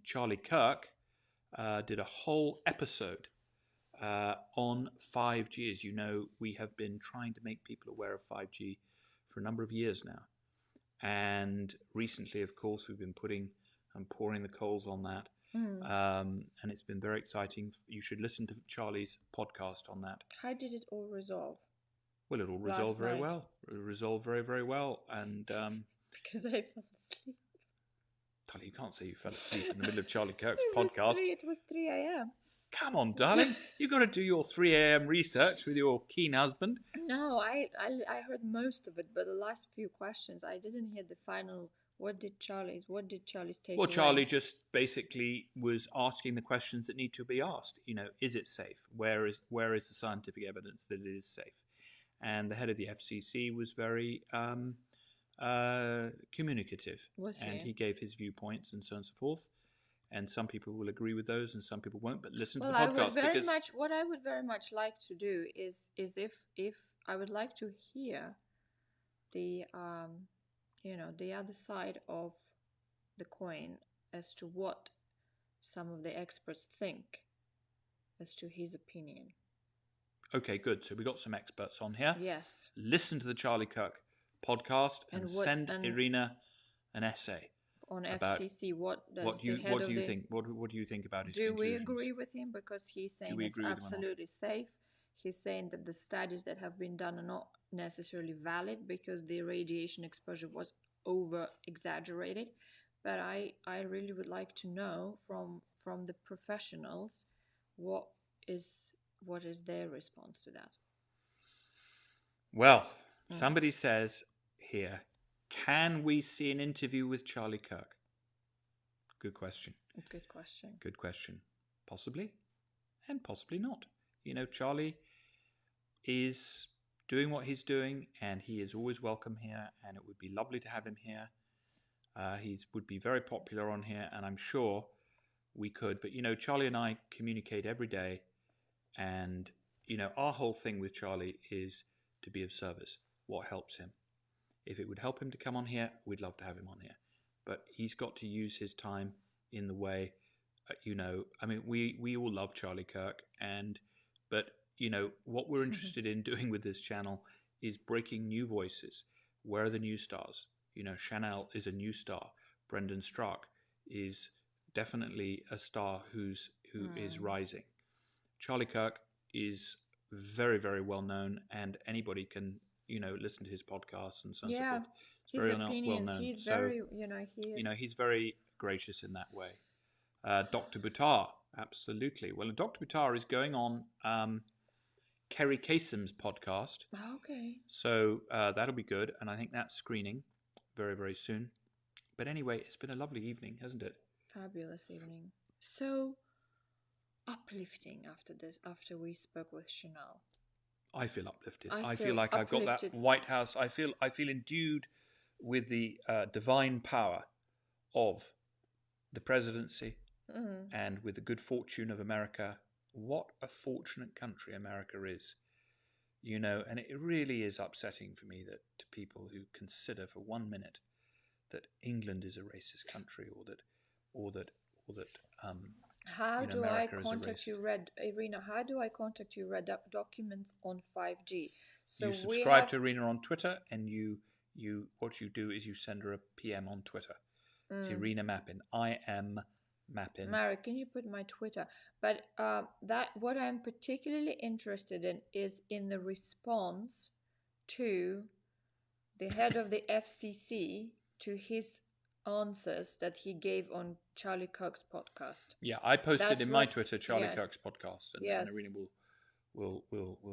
Charlie Kirk did a whole episode on 5G. As you know, we have been trying to make people aware of 5G for a number of years now. And recently, of course, we've been pouring the coals on that. And it's been very exciting. You should listen to Charlie's podcast on that. How did it all resolve? Well, it all resolved very well. It resolved very, very well. And because I fell asleep. Tali, you can't say you fell asleep in the middle of Charlie Kirk's podcast. It was 3 a.m. Come on, darling. You've got to do your 3 a.m. research with your keen husband. No, I heard most of it, but the last few questions, I didn't hear the final. What did Charlie's take? Well, Charlie just basically was asking the questions that need to be asked. Is it safe? Where is the scientific evidence that it is safe? And the head of the FCC was very communicative. Was he? And he gave his viewpoints and so on and so forth. And some people will agree with those, and some people won't. But listen to the podcast. What I would very much like to do is if I would like to hear the the other side of the coin as to what some of the experts think as to his opinion. Okay, good. So we got some experts on here. Yes. Listen to the Charlie Kirk podcast and send Irina an essay on FCC. What do you think? What do you think about his conclusions? Do we agree with him? Because he's saying it's absolutely safe. He's saying that the studies that have been done are not necessarily valid because the radiation exposure was over exaggerated. But I really would like to know from the professionals what is their response to that. Well, somebody says here, can we see an interview with Charlie Kirk? Good question. Good question. Good question. Possibly, and possibly not. Charlie is doing what he's doing, and he is always welcome here, and it would be lovely to have him here. He would be very popular on here, and I'm sure we could. But, Charlie and I communicate every day, and, our whole thing with Charlie is to be of service. What helps him? If it would help him to come on here, we'd love to have him on here. But he's got to use his time in the way, we all love Charlie Kirk, but what we're interested in doing with this channel is breaking new voices. Where are the new stars? Chanel is a new star. Brendan Stark is definitely a star who is rising. Charlie Kirk is very, very well known, and anybody can listen to his podcasts and so on. Yeah, so forth. It's his very opinions. well known. He's So, very, he's very gracious in that way. Dr. Buttar, absolutely. Well, Dr. Buttar is going on Kerry Kasem's podcast. Okay. So that'll be good, and I think that's screening very, very soon. But anyway, it's been a lovely evening, hasn't it? Fabulous evening. So uplifting after we spoke with Chanel. I feel uplifted. I feel feel like uplifted. I've got that White House. I feel endued with the divine power of the presidency and with the good fortune of America. What a fortunate country America is. And it really is upsetting for me that to people who consider for 1 minute that England is a racist country, or that How do America I is a contact you, Irina? How do I contact you, Red Documents on 5G? So you subscribe to Irina on Twitter, and what you do is you send her a PM on Twitter. Irina Mappin. I am Mappin. Mary, can you put my Twitter? But what I'm particularly interested in is in the response to the head of the FCC to his answers that he gave on Charlie Kirk's podcast. Yeah, I posted in my Twitter Charlie Kirk's podcast, and Irina will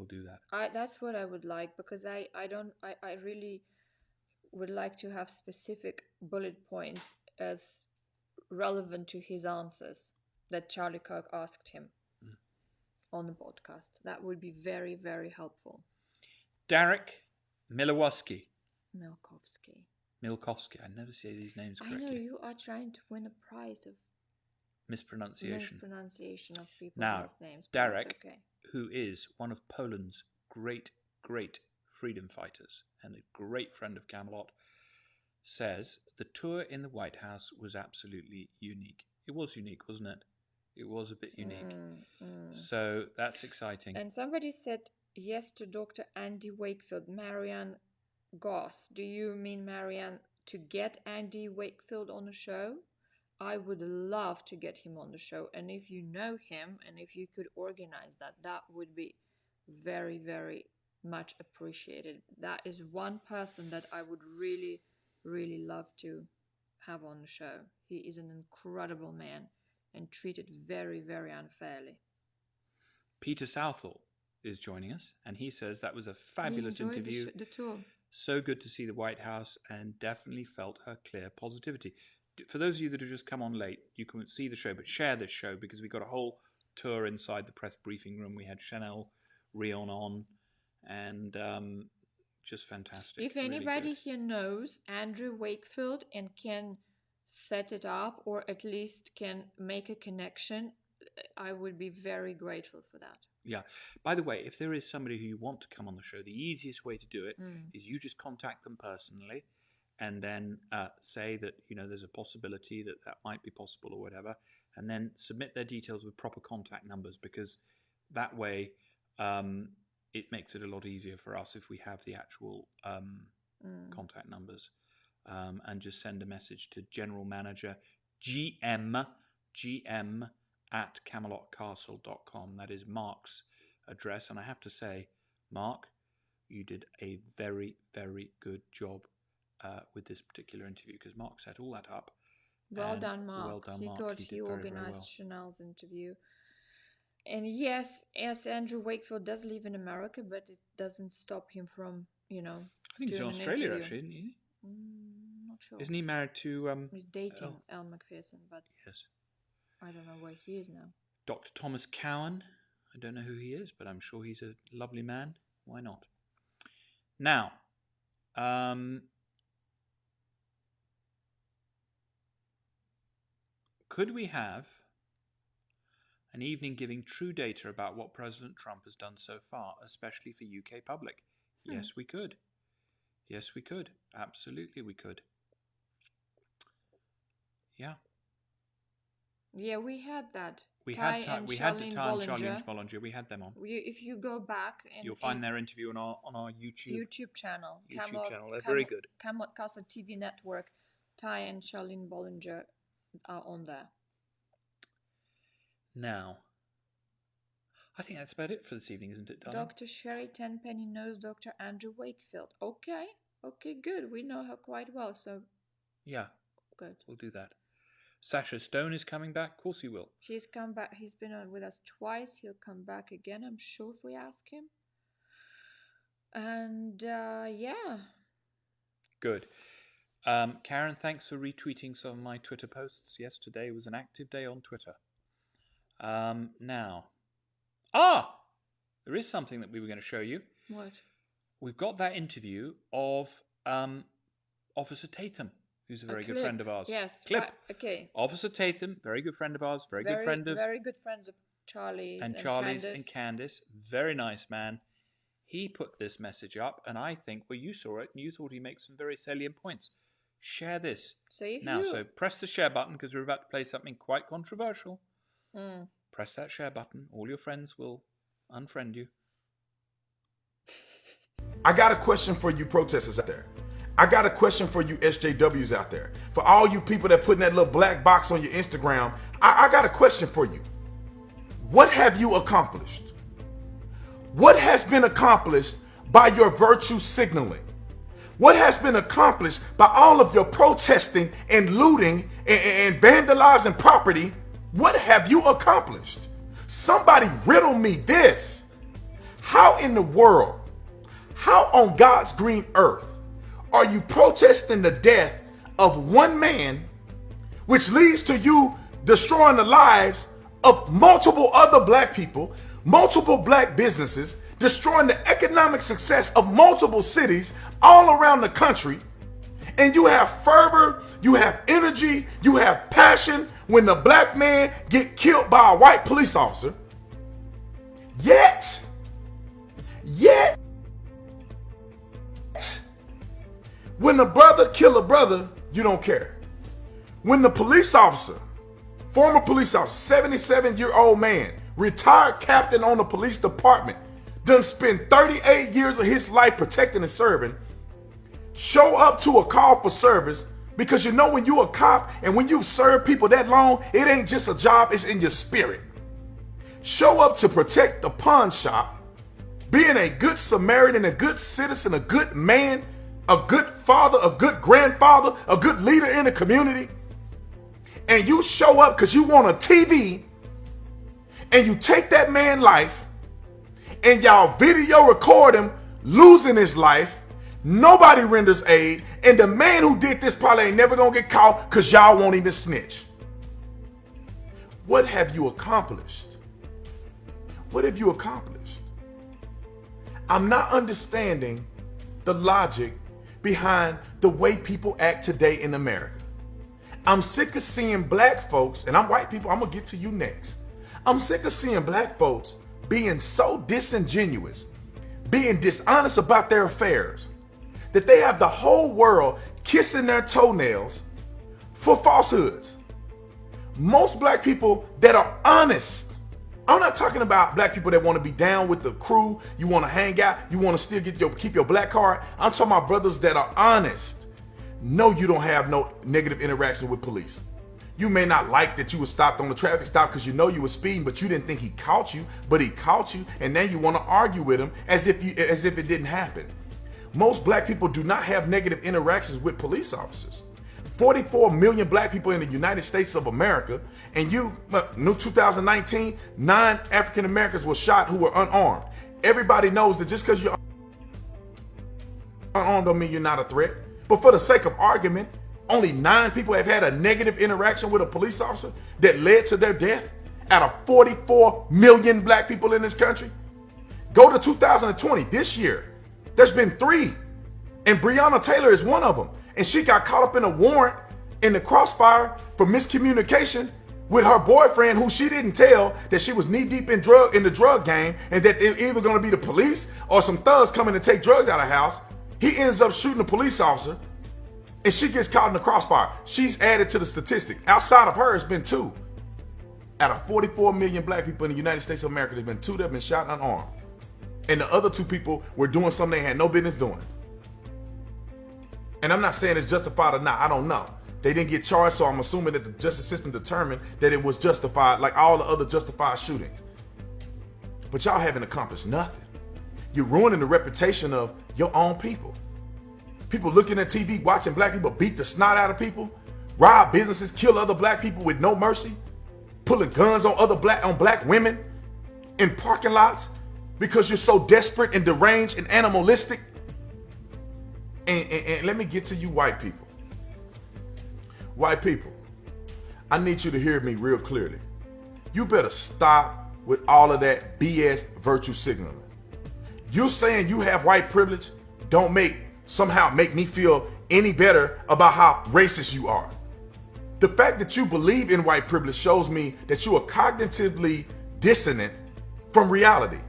do that. That's what I would like, because I really would like to have specific bullet points as relevant to his answers that Charlie Kirk asked him on the podcast. That would be very, very helpful. Derek Milkowski. I never say these names correctly. I know you are trying to win a prize of mispronunciation of people's last names. Derek, who is one of Poland's great freedom fighters and a great friend of Camelot, says the tour in the White House was absolutely unique. It was unique, wasn't it? It was a bit unique. So that's exciting. And somebody said yes to Dr. Andy Wakefield. Marianne Goss. Do you mean, Marianne, to get Andy Wakefield on the show? I would love to get him on the show. And if you know him and if you could organize that, that would be very, very much appreciated. That is one person that I would really, really love to have on the show. He is an incredible man and treated very, very unfairly. Peter Southall is joining us, and he says that was a fabulous interview. The tour. So good to see the White House, and definitely felt her clear positivity. For those of you that have just come on late, you can see the show, but share this show, because we got a whole tour inside the press briefing room. We had Chanel Rion on, and just fantastic. If anybody here knows Andrew Wakefield and can set it up, or at least can make a connection, I would be very grateful for that. Yeah. By the way, if there is somebody who you want to come on the show, the easiest way to do it is you just contact them personally, and then say that there's a possibility that might be possible or whatever, and then submit their details with proper contact numbers, because that way it makes it a lot easier for us if we have the actual contact numbers, and just send a message to General Manager GM at CamelotCastle.com. That is Mark's address. And I have to say, Mark, you did a very, very good job with this particular interview, because Mark set all that up. Well done, Mark. Well done, Mark. He organized Chanel's interview. And yes, Andrew Wakefield does live in America, but it doesn't stop him from, I think he's in Australia, actually, isn't he? Not sure. Isn't he married to... he's dating Elle Macpherson, but... Yes. I don't know where he is now. Dr. Thomas Cowan. I don't know who he is, but I'm sure he's a lovely man. Why not? Now, could we have An evening giving true data about what President Trump has done so far, especially for UK public. Yes, we could. Yes, we could. Absolutely, we could. Yeah. Yeah, we had that. We had Ty and Charlene Bollinger. We had them on. If you go back, you'll find their interview on our YouTube channel. They're very good. Camelot TV Network. Ty and Charlene Bollinger are on there. Now, I think that's about it for this evening, isn't it, darling? Dr. Sherry Tenpenny knows Dr. Andrew Wakefield. Okay, good. We know her quite well, so... Yeah. Good. We'll do that. Sasha Stone is coming back. Of course he will. He's come back. He's been on with us twice. He'll come back again, I'm sure, if we ask him. And, yeah. Good. Karen, thanks for retweeting some of my Twitter posts. Yesterday was an active day on Twitter. Now, there is something that we were going to show you. What? We've got that interview of Officer Tatham, who's a very good friend of ours. Yes. Clip. Okay. Officer Tatham, very good friend of ours, very good friend of Charlie and Charlie's and Candice. Very nice man. He put this message up, and I think, well, you saw it, and you thought he makes some very salient points. Share this. So press the share button, because we're about to play something quite controversial. Press that share button. All your friends will unfriend you. I got a question for you protesters out there. I got a question for you SJWs out there. For all you people that put in that little black box on your Instagram, I got a question for you. What have you accomplished? What has been accomplished by your virtue signaling? What has been accomplished by all of your protesting and looting and vandalizing property? What have you accomplished? Somebody riddle me this. How in the world, how on God's green earth are you protesting the death of one man, which leads to you destroying the lives of multiple other black people, multiple black businesses, destroying the economic success of multiple cities all around the country, and you have fervor, you have energy, you have passion when the black man get killed by a white police officer. Yet, when the brother kill a brother, you don't care. When the police officer, former police officer, 77-year-old man, retired captain on the police department, done spent 38 years of his life protecting and serving, show up to a call for service, because you know when you a cop and when you've served people that long, it ain't just a job, it's in your spirit. Show up to protect the pawn shop, being a good Samaritan, a good citizen, a good man, a good father, a good grandfather, a good leader in the community, and you show up because you want a TV, and you take that man's life, and y'all video record him losing his life. Nobody renders aid, and the man who did this probably ain't never gonna get caught because y'all won't even snitch. What have you accomplished? What have you accomplished? I'm not understanding the logic behind the way people act today in America. I'm sick of seeing black folks, and I'm white people, I'm gonna get to you next. I'm sick of seeing black folks being so disingenuous, being dishonest about their affairs, that they have the whole world kissing their toenails for falsehoods. Most black people that are honest, I'm not talking about black people that want to be down with the crew, you want to hang out, you want to still keep your black card. I'm talking about brothers that are honest. No, you don't have no negative interaction with police. You may not like that you were stopped on the traffic stop because you know you were speeding, but you didn't think he caught you, but he caught you, and now you want to argue with him as if it didn't happen. Most black people do not have negative interactions with police officers. 44 million black people in the United States of America, and new 2019, 9 African Americans were shot who were unarmed. Everybody knows that just because you're unarmed don't mean you're not a threat. But for the sake of argument, only 9 people have had a negative interaction with a police officer that led to their death out of 44 million black people in this country. Go to 2020, this year. There's been 3, and Breonna Taylor is one of them. And she got caught up in a warrant in the crossfire for miscommunication with her boyfriend, who she didn't tell that she was knee deep in the drug game, and that they're either going to be the police or some thugs coming to take drugs out of the house. He ends up shooting a police officer, and she gets caught in the crossfire. She's added to the statistic. Outside of her, it's been 2. Out of 44 million black people in the United States of America, there's been 2 that have been shot unarmed. And the other 2 people were doing something they had no business doing. And I'm not saying it's justified or not. I don't know. They didn't get charged, so I'm assuming that the justice system determined that it was justified, like all the other justified shootings. But y'all haven't accomplished nothing. You're ruining the reputation of your own people. People looking at TV, watching black people beat the snot out of people, rob businesses, kill other black people with no mercy, pulling guns on black women in parking lots because you're so desperate and deranged and animalistic. And let me get to you white people. White people, I need you to hear me real clearly. You better stop with all of that BS virtue signaling. You saying you have white privilege don't somehow make me feel any better about how racist you are. The fact that you believe in white privilege shows me that you are cognitively dissonant from reality.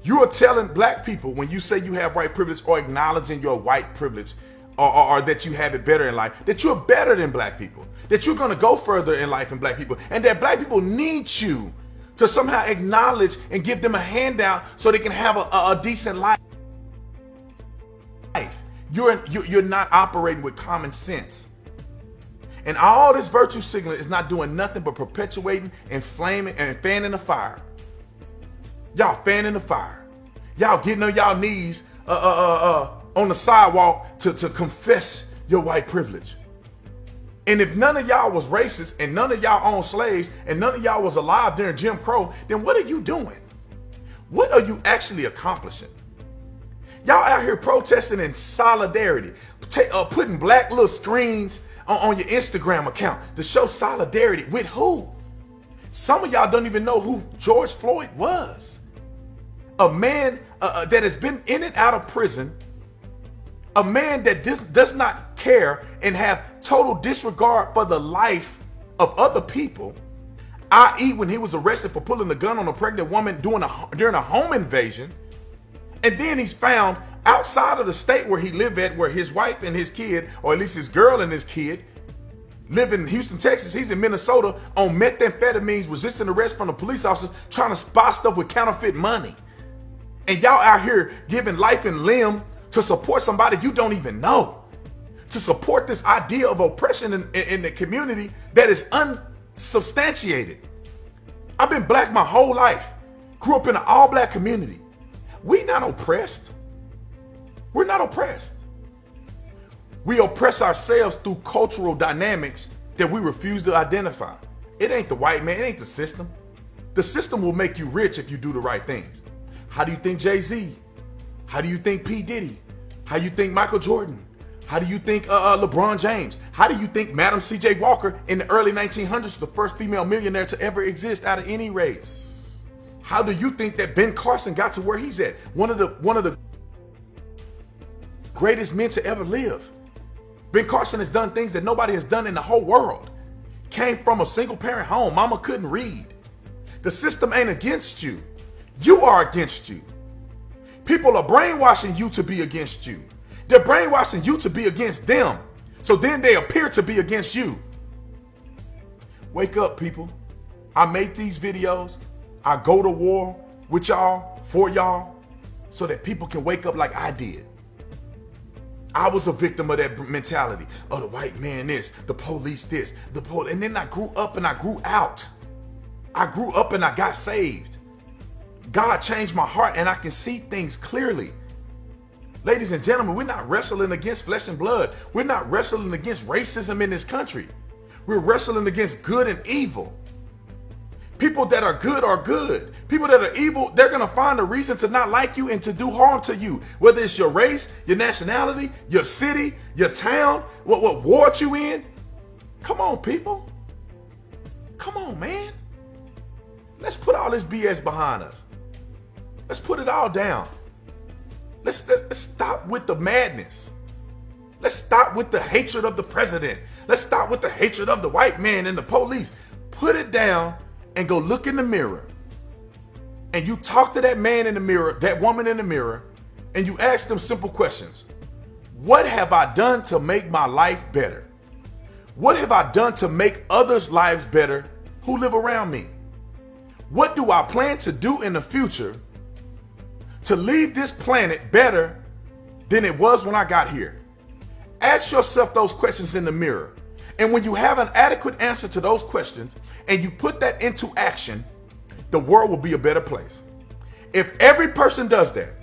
You are telling black people, when you say you have white privilege or acknowledging your white privilege, or that you have it better in life, that you're better than black people, that you're going to go further in life than black people, and that black people need you to somehow acknowledge and give them a handout so they can have a decent life. You're not operating with common sense. And all this virtue signaling is not doing nothing but perpetuating, inflaming, and fanning the fire. Y'all fanning the fire. Y'all getting on y'all knees on the sidewalk to confess your white privilege. And if none of y'all was racist, and none of y'all owned slaves, and none of y'all was alive during Jim Crow, then what are you doing? What are you actually accomplishing? Y'all out here protesting in solidarity, putting black little screens on your Instagram account to show solidarity with who? Some of y'all don't even know who George Floyd was. A man that has been in and out of prison, a man that does not care and have total disregard for the life of other people, i.e. when he was arrested for pulling a gun on a pregnant woman during a home invasion. And then he's found outside of the state where he lived at, where his wife and his kid, or at least his girl and his kid, live in Houston, Texas. He's in Minnesota on methamphetamines, resisting arrest from the police officers, trying to buy stuff with counterfeit money. And y'all out here giving life and limb to support somebody you don't even know, to support this idea of oppression in the community that is unsubstantiated. I've been black my whole life, grew up in an all-black community. We not oppressed. We're not oppressed. We oppress ourselves through cultural dynamics that we refuse to identify. It ain't the white man, it ain't the system. The system will make you rich if you do the right things. How do you think Jay-Z? How do you think P. Diddy? How do you think Michael Jordan? How do you think LeBron James? How do you think Madam C.J. Walker in the early 1900s was the first female millionaire to ever exist out of any race? How do you think that Ben Carson got to where he's at? One of the greatest men to ever live. Ben Carson has done things that nobody has done in the whole world. Came from a single parent home. Mama couldn't read. The system ain't against you. You are against you. People are brainwashing you to be against you. They're brainwashing you to be against them. So then they appear to be against you. Wake up, people. I make these videos. I go to war with y'all, for y'all, so that people can wake up like I did. I was a victim of that mentality. Oh, the white man this, the police this, and then I grew up and I grew out. I grew up and I got saved. God changed my heart and I can see things clearly. Ladies and gentlemen, we're not wrestling against flesh and blood. We're not wrestling against racism in this country. We're wrestling against good and evil. People that are good are good. People that are evil, they're going to find a reason to not like you and to do harm to you. Whether it's your race, your nationality, your city, your town, what ward you in. Come on, people. Come on, man. Let's put all this BS behind us. Let's put it all down. Let's stop with the madness. Let's stop with the hatred of the president. Let's stop with the hatred of the white man and the police. put it down and go look in the mirror, and you talk to that man in the mirror, that woman in the mirror, and you ask them simple questions. What have I done to make my life better? What have I done to make others' lives better who live around me? What do I plan to do in the future to leave this planet better than it was when I got here? Ask yourself those questions in the mirror. And when you have an adequate answer to those questions and you put that into action, the world will be a better place. If every person does that,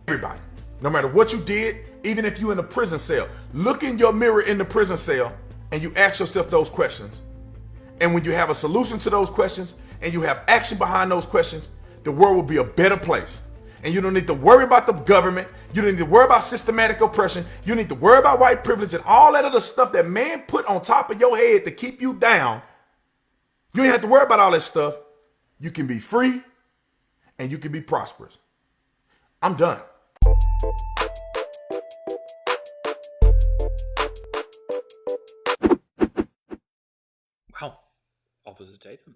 everybody, no matter what you did, even if you're in a prison cell, look in your mirror in the prison cell and you ask yourself those questions. And when you have a solution to those questions and you have action behind those questions, the world will be a better place. And you don't need to worry about the government. You don't need to worry about systematic oppression. You don't need to worry about white privilege and all that other stuff that man put on top of your head to keep you down. You don't have to worry about all that stuff. You can be free and you can be prosperous. I'm done. Wow. Officer Tatham.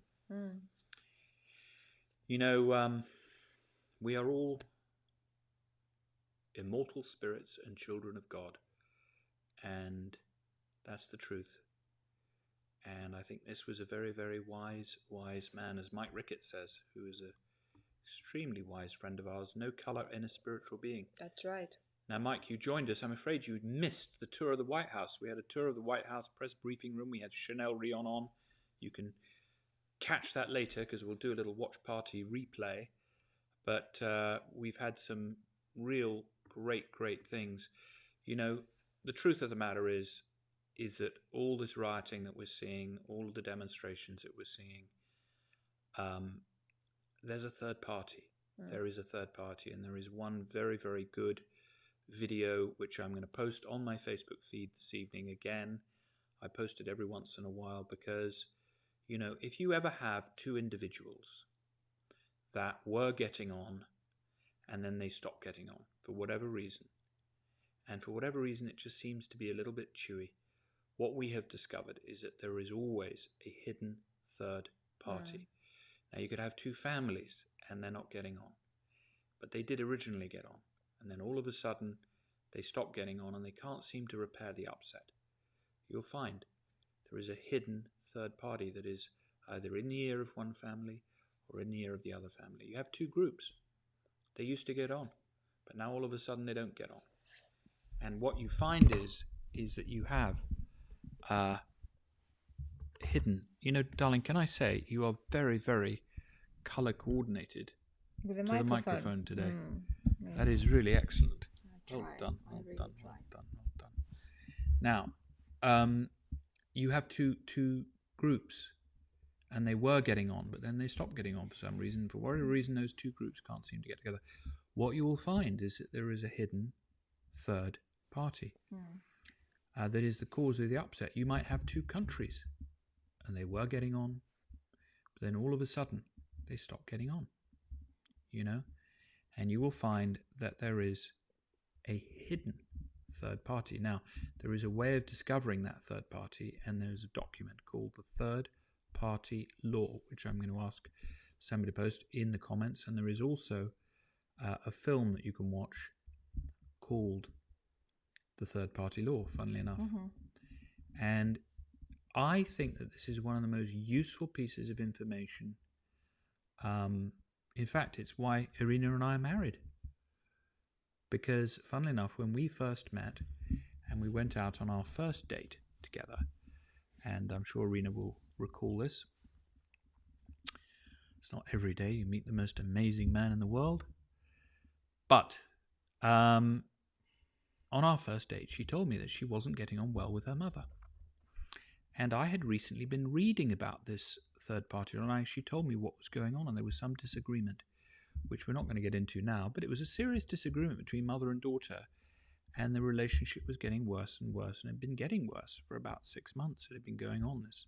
You know, we are all immortal spirits and children of God. And that's the truth. And I think this was a very, very wise man, as Mike Ricketts says, who is an extremely wise friend of ours. No color in a spiritual being. That's right. Now, Mike, you joined us. I'm afraid you missed the tour of the White House. We had a tour of the White House press briefing room. We had Chanel Rion on. You can catch that later because we'll do a little watch party replay. But we've had some real great things. You know, the truth of the matter is that all this rioting that we're seeing, all of the demonstrations that we're seeing, there's a third party. There is a third party, and there is one very, very good video which I'm going to post on my Facebook feed this evening. Again, I post it every once in a while because, you know, if you ever have two individuals that were getting on and then they stopped getting on for whatever reason, and for whatever reason it just seems to be a little bit chewy, what we have discovered is that there is always a hidden third party. Now, you could have two families and they're not getting on, but they did originally get on, and then all of a sudden they stop getting on and they can't seem to repair the upset. You'll find there is a hidden third party that is either in the ear of one family or in the ear of the other family. You have two groups. They used to get on, but now all of a sudden they don't get on. And what you find is that you have hidden. You know, darling, can I say you are very, very color coordinated With the to microphone. the microphone today. Yeah. That is really excellent. Well tried. done. I Well really done. tried. Well done. Well done. Now, you have two groups, and they were getting on, but then they stopped getting on for some reason. For whatever reason, those two groups can't seem to get together. What you will find is that there is a hidden third party. That is the cause of the upset. You might have two countries, and they were getting on, but then all of a sudden, they stopped getting on, you know? And you will find that there is a hidden third party. Now, there is a way of discovering that third party, and there's a document called the Third Party Law, which I'm going to ask somebody to post in the comments. And there is also a film that you can watch called The Third Party Law, funnily enough. And I think that this is one of the most useful pieces of information. In fact, it's why Irina and I are married. Because, funnily enough, when we first met and we went out on our first date together, and I'm sure Irina will recall this, it's not every day you meet the most amazing man in the world, but on our first date, she told me that she wasn't getting on well with her mother. And I had recently been reading about this third party, and she told me what was going on, and there was some disagreement, which we're not going to get into now, but it was a serious disagreement between mother and daughter, and the relationship was getting worse and worse, and it had been getting worse for about 6 months. It had been going on, this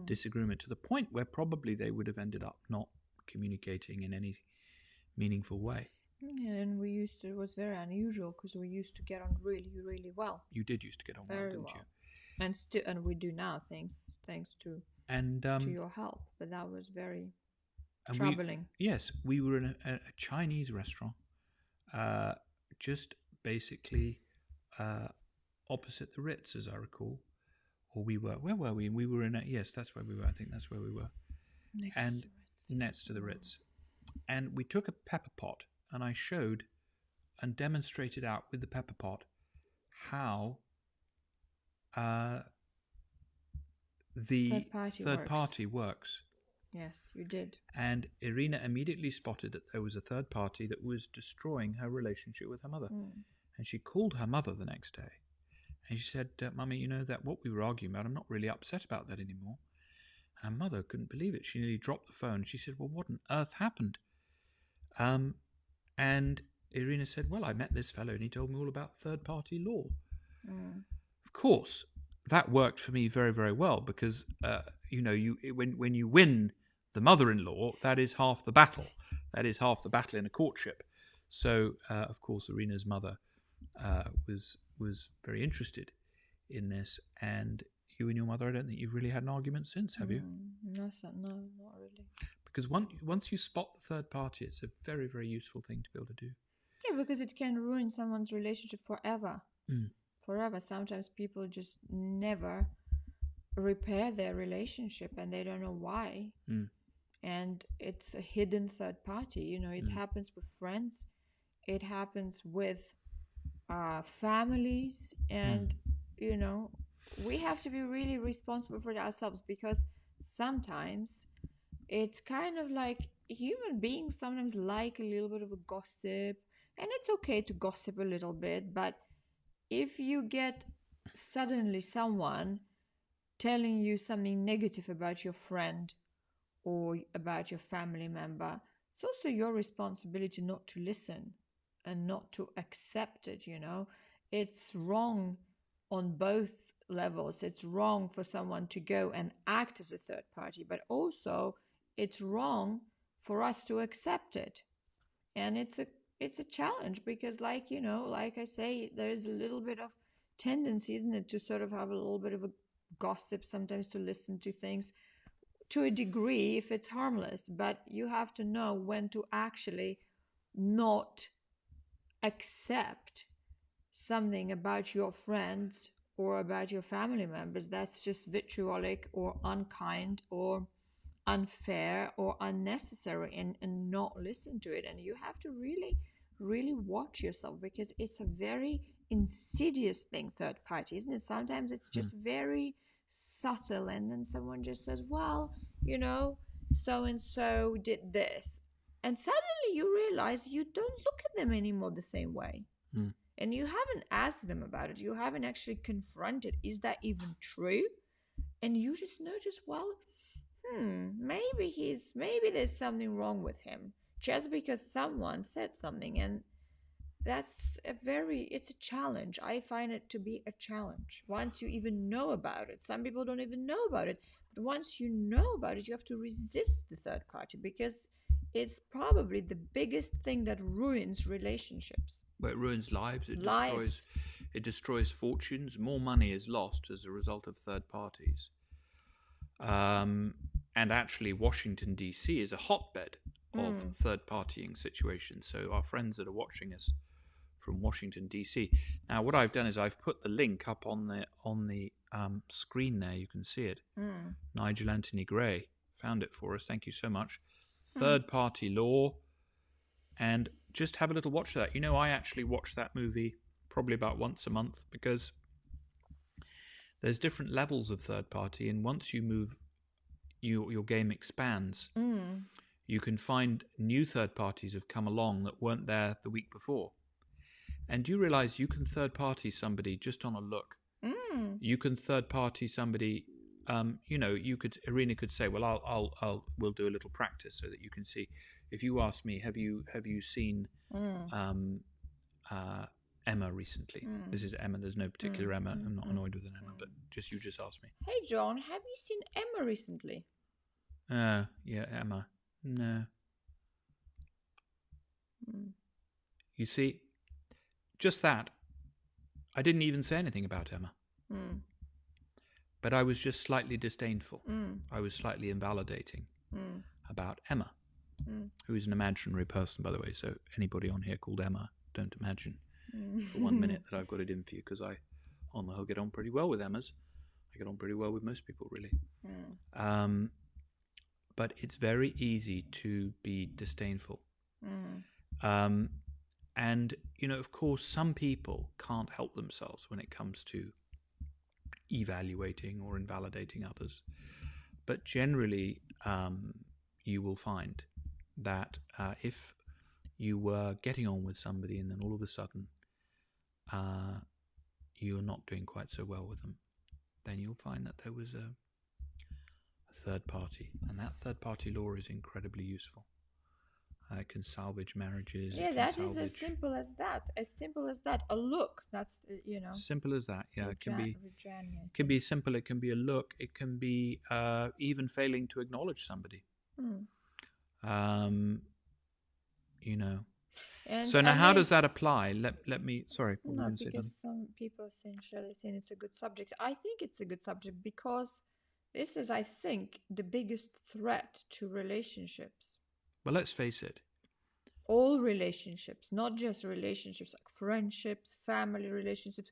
disagreement, to the point where probably they would have ended up not communicating in any meaningful way. Yeah, and it was very unusual because we used to get on really, really well. You did used to get on well, didn't you? And we do now, thanks to your help. But that was very troubling. We were in a Chinese restaurant, just basically opposite the Ritz, as I recall. Or we were. Where were we? We were in yes, that's where we were. I think that's where we were. Next to the Ritz. And we took a pepper pot, and I showed and demonstrated out with the pepper pot how the third party works. Yes, you did. And Irina immediately spotted that there was a third party that was destroying her relationship with her mother. And she called her mother the next day. And she said, Mummy, you know that what we were arguing about, I'm not really upset about that anymore. And her mother couldn't believe it. She nearly dropped the phone. She said, well, what on earth happened? And Irina said, well, I met this fellow and he told me all about third-party law. Of course, that worked for me very, very well because, when you win the mother-in-law, that is half the battle. That is half the battle in a courtship. So, of course, Irina's mother was very interested in this. And you and your mother, I don't think you've really had an argument since, have you? No, not really. Because once you spot the third party, it's a very, very useful thing to be able to do. Yeah, because it can ruin someone's relationship forever. Forever. Sometimes people just never repair their relationship and they don't know why. And it's a hidden third party. It happens with friends. It happens with families. And, we have to be really responsible for ourselves because sometimes it's kind of like human beings sometimes like a little bit of a gossip, and it's okay to gossip a little bit, but if you get suddenly someone telling you something negative about your friend or about your family member, it's also your responsibility not to listen and not to accept it. It's wrong on both levels. It's wrong for someone to go and act as a third party, but also it's wrong for us to accept it. And it's a challenge because like I say, there is a little bit of tendency, isn't it, to sort of have a little bit of a gossip sometimes, to listen to things to a degree if it's harmless, but you have to know when to actually not accept something about your friends or about your family members that's just vitriolic or unkind or unfair or unnecessary, and not listen to it. And you have to really, really watch yourself because it's a very insidious thing, third party, isn't it? Sometimes it's just very subtle, and then someone just says, well, so and so did this, and suddenly you realize you don't look at them anymore the same way. And you haven't asked them about it. You haven't actually confronted, is that even true? And you just notice, well, maybe there's something wrong with him just because someone said something. And it's a challenge. I find it to be a challenge once you even know about it. Some people don't even know about it, but once you know about it, you have to resist the third party because it's probably the biggest thing that ruins relationships. Well, it ruins lives. It destroys fortunes. More money is lost as a result of third parties. And actually, Washington, D.C. is a hotbed of third-partying situations. So our friends that are watching us from Washington, D.C. Now, what I've done is I've put the link up on the screen there. You can see it. Nigel Anthony Gray found it for us. Thank you so much. Third-party law. And just have a little watch of that. I actually watch that movie probably about once a month because there's different levels of third party, and once you move, your game expands. You can find new third parties have come along that weren't there the week before. And do you realize you can third party somebody just on a look? You can third party somebody. Irina could say, well, we'll do a little practice so that you can see. If you ask me, have you seen Emma recently? This is Emma. There's no particular Emma. I'm not annoyed with an Emma, but you just asked me. Hey, John, have you seen Emma recently? Yeah, Emma. No. You see, just that. I didn't even say anything about Emma. but I was just slightly disdainful. I was slightly invalidating about Emma, who is an imaginary person, by the way. So anybody on here called Emma, don't imagine for 1 minute that I've got it in for you, because I, on the whole, get on pretty well with Emmas. I get on pretty well with most people, really. But it's very easy to be disdainful. And, of course, some people can't help themselves when it comes to evaluating or invalidating others. But generally, you will find that if you were getting on with somebody and then all of a sudden you're not doing quite so well with them, then you'll find that there was a third party. And that third party law is incredibly useful. It can salvage marriages. Yeah, that is as simple as that. As simple as that. A look. That's simple as that. Yeah, it can be simple. It can be a look. It can be even failing to acknowledge somebody. And so now, how does that apply? Let me. Sorry. No, because some people essentially think it's a good subject. I think it's a good subject because this is, I think, the biggest threat to relationships. Well, let's face it. All relationships, not just relationships, like friendships, family relationships,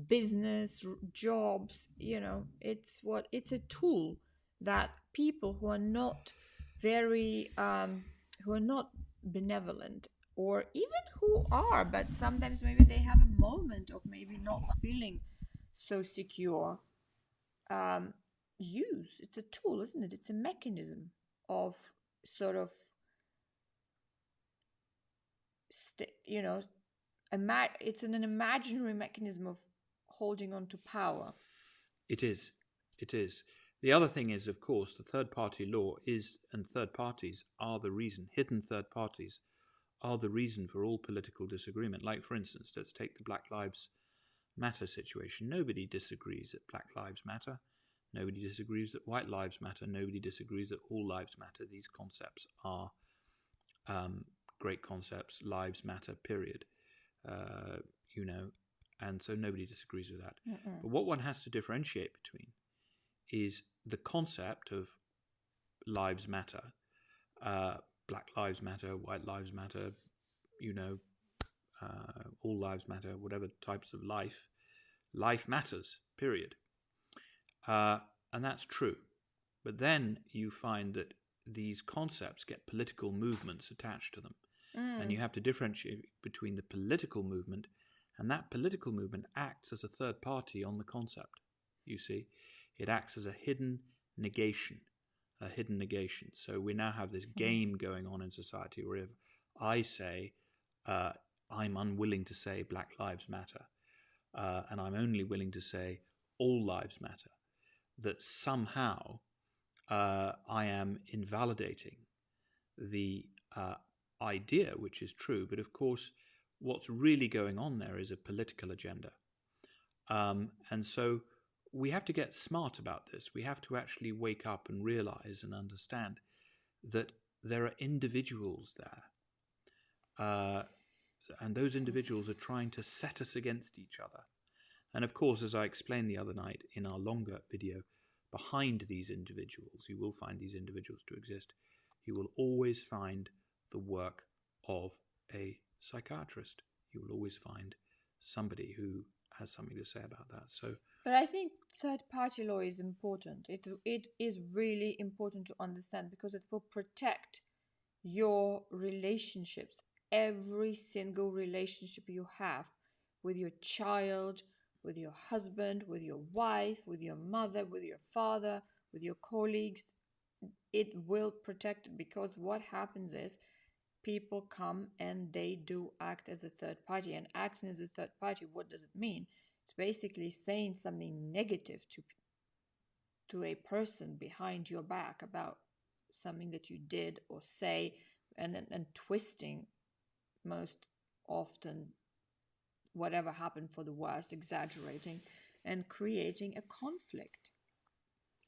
business, jobs, it's a tool that people who are not very, who are not benevolent, or even who are, but sometimes maybe they have a moment of maybe not feeling so secure, use. It's a tool, isn't it? It's a mechanism of sort of it's an imaginary mechanism of holding on to power. It is. The other thing is, of course, the third party law is, and third parties are the reason, hidden third parties are the reason for all political disagreement. Like, for instance, let's take the Black Lives Matter situation. Nobody disagrees that Black Lives Matter. Nobody disagrees that white lives matter. Nobody disagrees that all lives matter. These concepts are great concepts. Lives matter, period. And so nobody disagrees with that. But what one has to differentiate between is the concept of lives matter, Black lives matter, white lives matter, all lives matter, whatever types of life matters, period. And that's true. But then you find that these concepts get political movements attached to them. And you have to differentiate between the political movement, and that political movement acts as a third party on the concept. You see, it acts as a hidden negation. So we now have this game going on in society where if I say, I'm unwilling to say Black Lives Matter, and I'm only willing to say all lives matter, that somehow I am invalidating the idea, which is true. But of course, what's really going on there is a political agenda. And so we have to get smart about this. We have to actually wake up and realize and understand that there are individuals there. And those individuals are trying to set us against each other. And of course, as I explained the other night in our longer video, behind these individuals, you will find these individuals to exist. You will always find the work of a psychiatrist. You will always find somebody who has something to say about that. But I think third-party law is important. It is really important to understand because it will protect your relationships, every single relationship you have with your child, with your husband, with your wife, with your mother, with your father, with your colleagues. It will protect it, because what happens is people come and they do act as a third party. And acting as a third party, what does it mean? It's basically saying something negative to a person behind your back about something that you did or say, and twisting most often whatever happened for the worst, exaggerating and creating a conflict.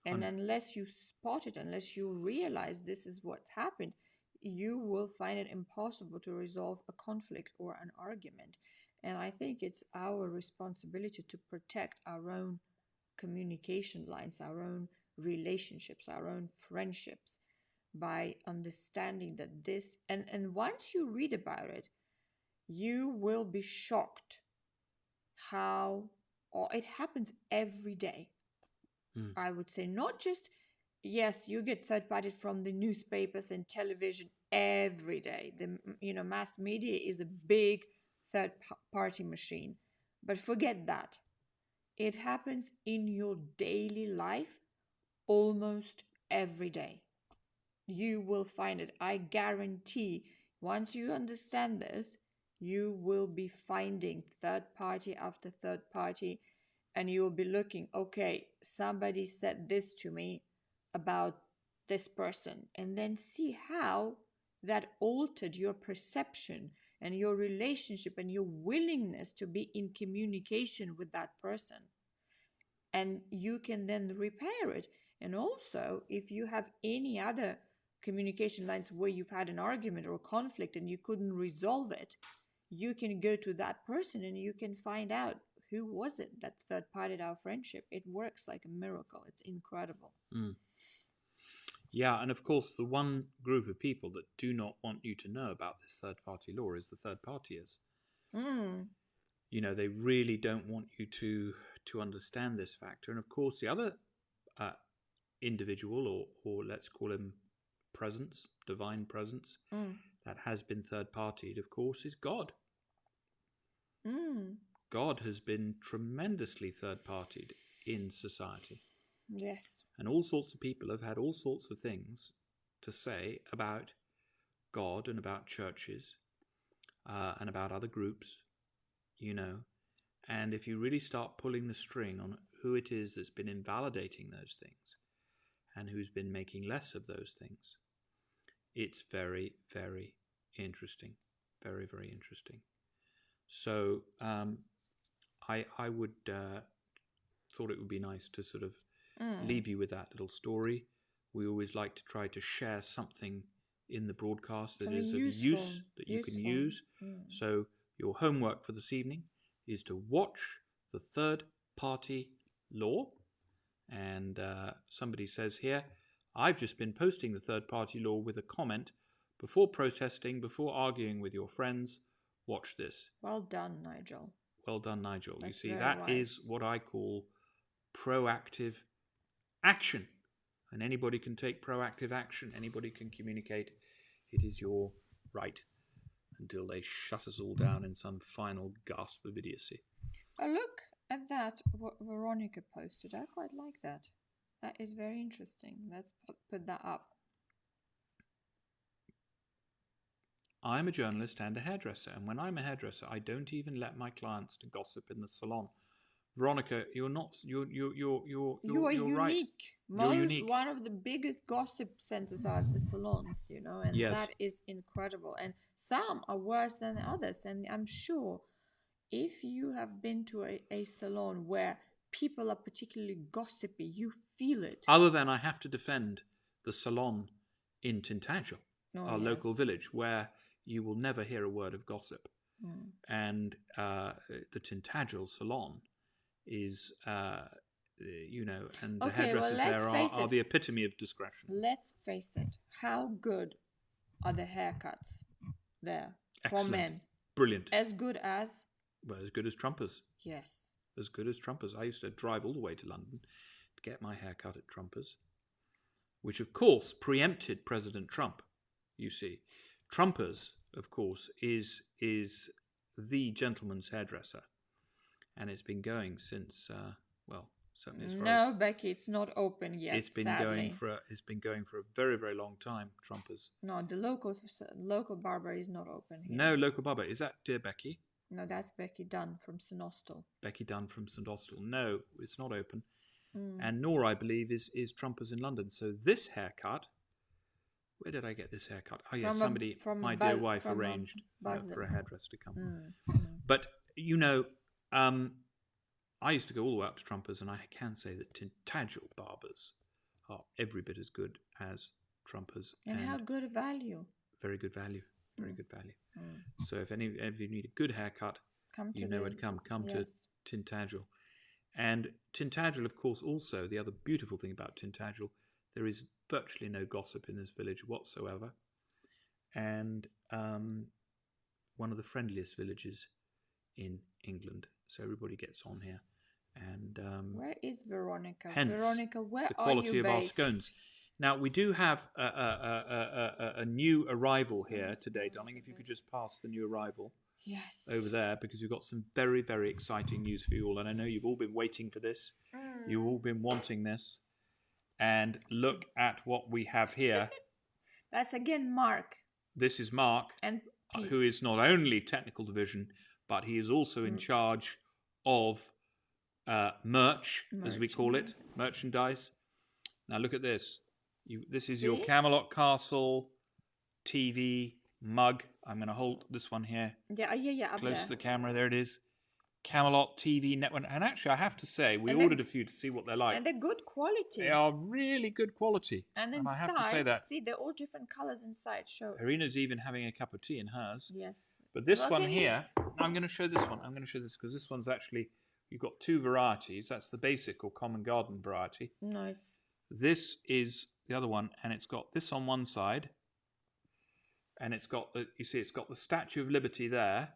And unless you spot it, unless you realize this is what's happened, you will find it impossible to resolve a conflict or an argument. And I think it's our responsibility to protect our own communication lines, our own relationships, our own friendships, by understanding that this, and once you read about it, you will be shocked how, or it happens every day. I would say, not just, yes, you get third party from the newspapers and television every day. The mass media is a big third party machine, but forget that. It happens in your daily life almost every day. You will find it. I guarantee, once you understand this, you will be finding third party after third party, and you will be looking, okay, somebody said this to me about this person, and then see how that altered your perception and your relationship and your willingness to be in communication with that person. And you can then repair it. And also, if you have any other communication lines where you've had an argument or a conflict and you couldn't resolve it, you can go to that person and you can find out who was it that third-partied our friendship. It works like a miracle. It's incredible. Yeah, and of course, the one group of people that do not want you to know about this third-party law is the third partiers. They really don't want you to understand this factor. And of course, the other individual, or let's call him presence, divine presence, that has been third-partied, of course, is God. God has been tremendously third-partied in society. Yes. And all sorts of people have had all sorts of things to say about God and about churches and about other groups, And if you really start pulling the string on who it is that's been invalidating those things and who's been making less of those things, it's very, very interesting. Very, very interesting. So I would thought it would be nice to sort of leave you with that little story. We always like to try to share something in the broadcast that is of use, that you can use. So your homework for this evening is to watch the third party law. And somebody says here, I've just been posting the third party law with a comment: before protesting, before arguing with your friends, watch this. Well done, Nigel. Well done, Nigel. That's you see, that wise. is what I call proactive action. And anybody can take proactive action. Anybody can communicate. It is your right until they shut us all down in some final gasp of idiocy. Oh, look at that, what Veronica posted. I quite like that. That is very interesting. Let's put that up. I'm a journalist and a hairdresser, and when I'm a hairdresser, I don't even let my clients to gossip in the salon. Veronica, you're not. You're unique. Right. You're unique. One of the biggest gossip centers are the salons, and yes. That is incredible. And some are worse than others. And I'm sure if you have been to a salon where people are particularly gossipy, you feel it. Other than I have to defend the salon in Tintagel, our local village, where you will never hear a word of gossip. And the Tintagel salon is, and the hairdressers there are the epitome of discretion. Let's face it. How good are the haircuts there? Excellent. For men? Brilliant. As good as? Well, as good as Trumpers. Yes. As good as Trumpers. I used to drive all the way to London to get my hair cut at Trumpers, which of course preempted President Trump. You see, Trumpers, of course, is the gentleman's hairdresser, and it's been going since certainly as far as Becky, it's not open yet. It's been sadly. going for a very, very long time. Trumpers. No, the local barber is not open here. No local barber. Is that dear Becky? No, that's Becky Dunn from St Austell. Becky Dunn from St Austell. No, it's not open. And nor, I believe, is Trumpers in London. So this haircut, where did I get this haircut? Oh, yes, my dear wife arranged for a hairdresser to come. But, I used to go all the way up to Trumpers, and I can say that Tintagel barbers are every bit as good as Trumpers. And how good a value. Very good value. Very good value. So if any of you need a good haircut, you know where to come. Come to Tintagel. And Tintagel, of course, also, the other beautiful thing about Tintagel, there is virtually no gossip in this village whatsoever. And one of the friendliest villages in England. So everybody gets on here. And where is Veronica? Hence, Veronica, where the are quality you of our based? scones. Now, we do have a new arrival here today, darling. If you could just pass the new arrival over there, because we've got some very, very exciting news for you all. And I know you've all been waiting for this. You've all been wanting this. And look at what we have here. That's again Mark. This is Mark, and who is not only technical division, but he is also in charge of merch, as we call it, merchandise. Now look at this. This is your Camelot Castle TV mug. I'm going to hold this one here. Yeah. Close to the camera. There it is. Camelot TV Network. And actually, I have to say, we ordered a few to see what they're like. And they're good quality. They are really good quality. And inside, I have to say that. See, they're all different colors inside. Show. Irina's even having a cup of tea in hers. Yes. But this one here, I'm going to show this one. I'm going to show this because this one's actually, you've got two varieties. That's the basic or common garden variety. Nice. This is the other one, and it's got this on one side. And it's got, you see, it's got the Statue of Liberty there.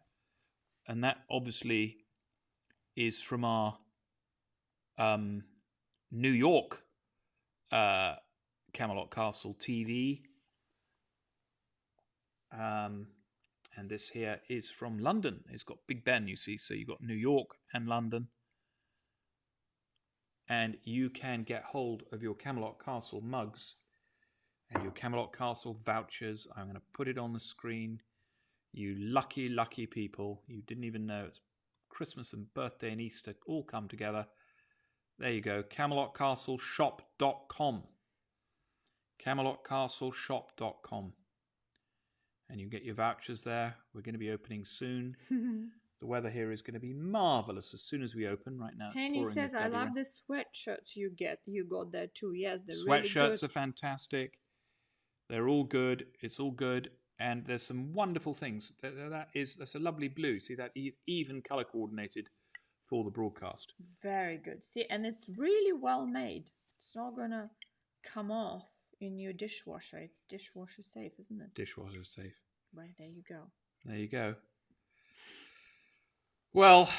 And that obviously is from our New York Camelot Castle TV. And this here is from London. It's got Big Ben, you see. So you've got New York and London. And you can get hold of your Camelot Castle mugs and your Camelot Castle vouchers. I'm going to put it on the screen. You lucky, lucky people. You didn't even know it's Christmas and birthday and Easter all come together. There you go. CamelotCastleShop.com. CamelotCastleShop.com. And you get your vouchers there. We're going to be opening soon. The weather here is going to be marvelous as soon as we open. Right now, Henny says, "I love the sweatshirts you got there too." Yes, they're sweatshirts really good. are fantastic. They're all good. It's all good, and there's some wonderful things. That's a lovely blue. See that even color coordinated for the broadcast. Very good. See, and it's really well made. It's not gonna come off in your dishwasher. It's dishwasher safe, isn't it? Dishwasher safe. Right, there you go. There you go. Well,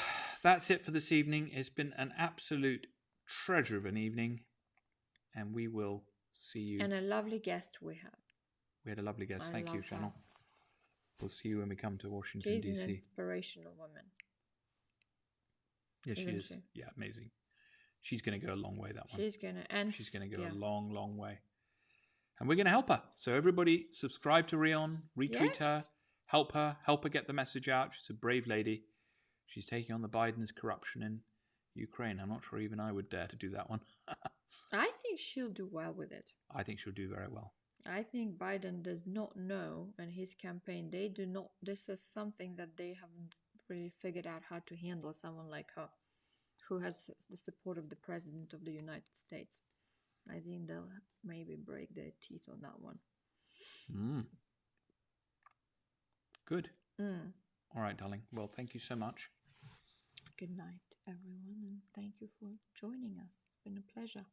that's it for this evening. It's been an absolute treasure of an evening, and we will see you. And a lovely guest we had. We had a lovely guest. Thank you, Chanel. We'll see you when we come to Washington, D.C. She's an inspirational woman. Yes, she is. Yeah, amazing. She's going to go a long way, that one. She's going to go a long, long way. And we're going to help her. So everybody subscribe to Rion, retweet her, help her get the message out. She's a brave lady. She's taking on the Biden's corruption in Ukraine. I'm not sure even I would dare to do that one. I think she'll do well with it. I think she'll do very well. I think Biden does not know, and his campaign, they do not, this is something that they haven't really figured out how to handle someone like her, who has the support of the President of the United States. I think they'll maybe break their teeth on that one. Good. All right, darling. Well, thank you so much. Good night, everyone, and thank you for joining us. It's been a pleasure.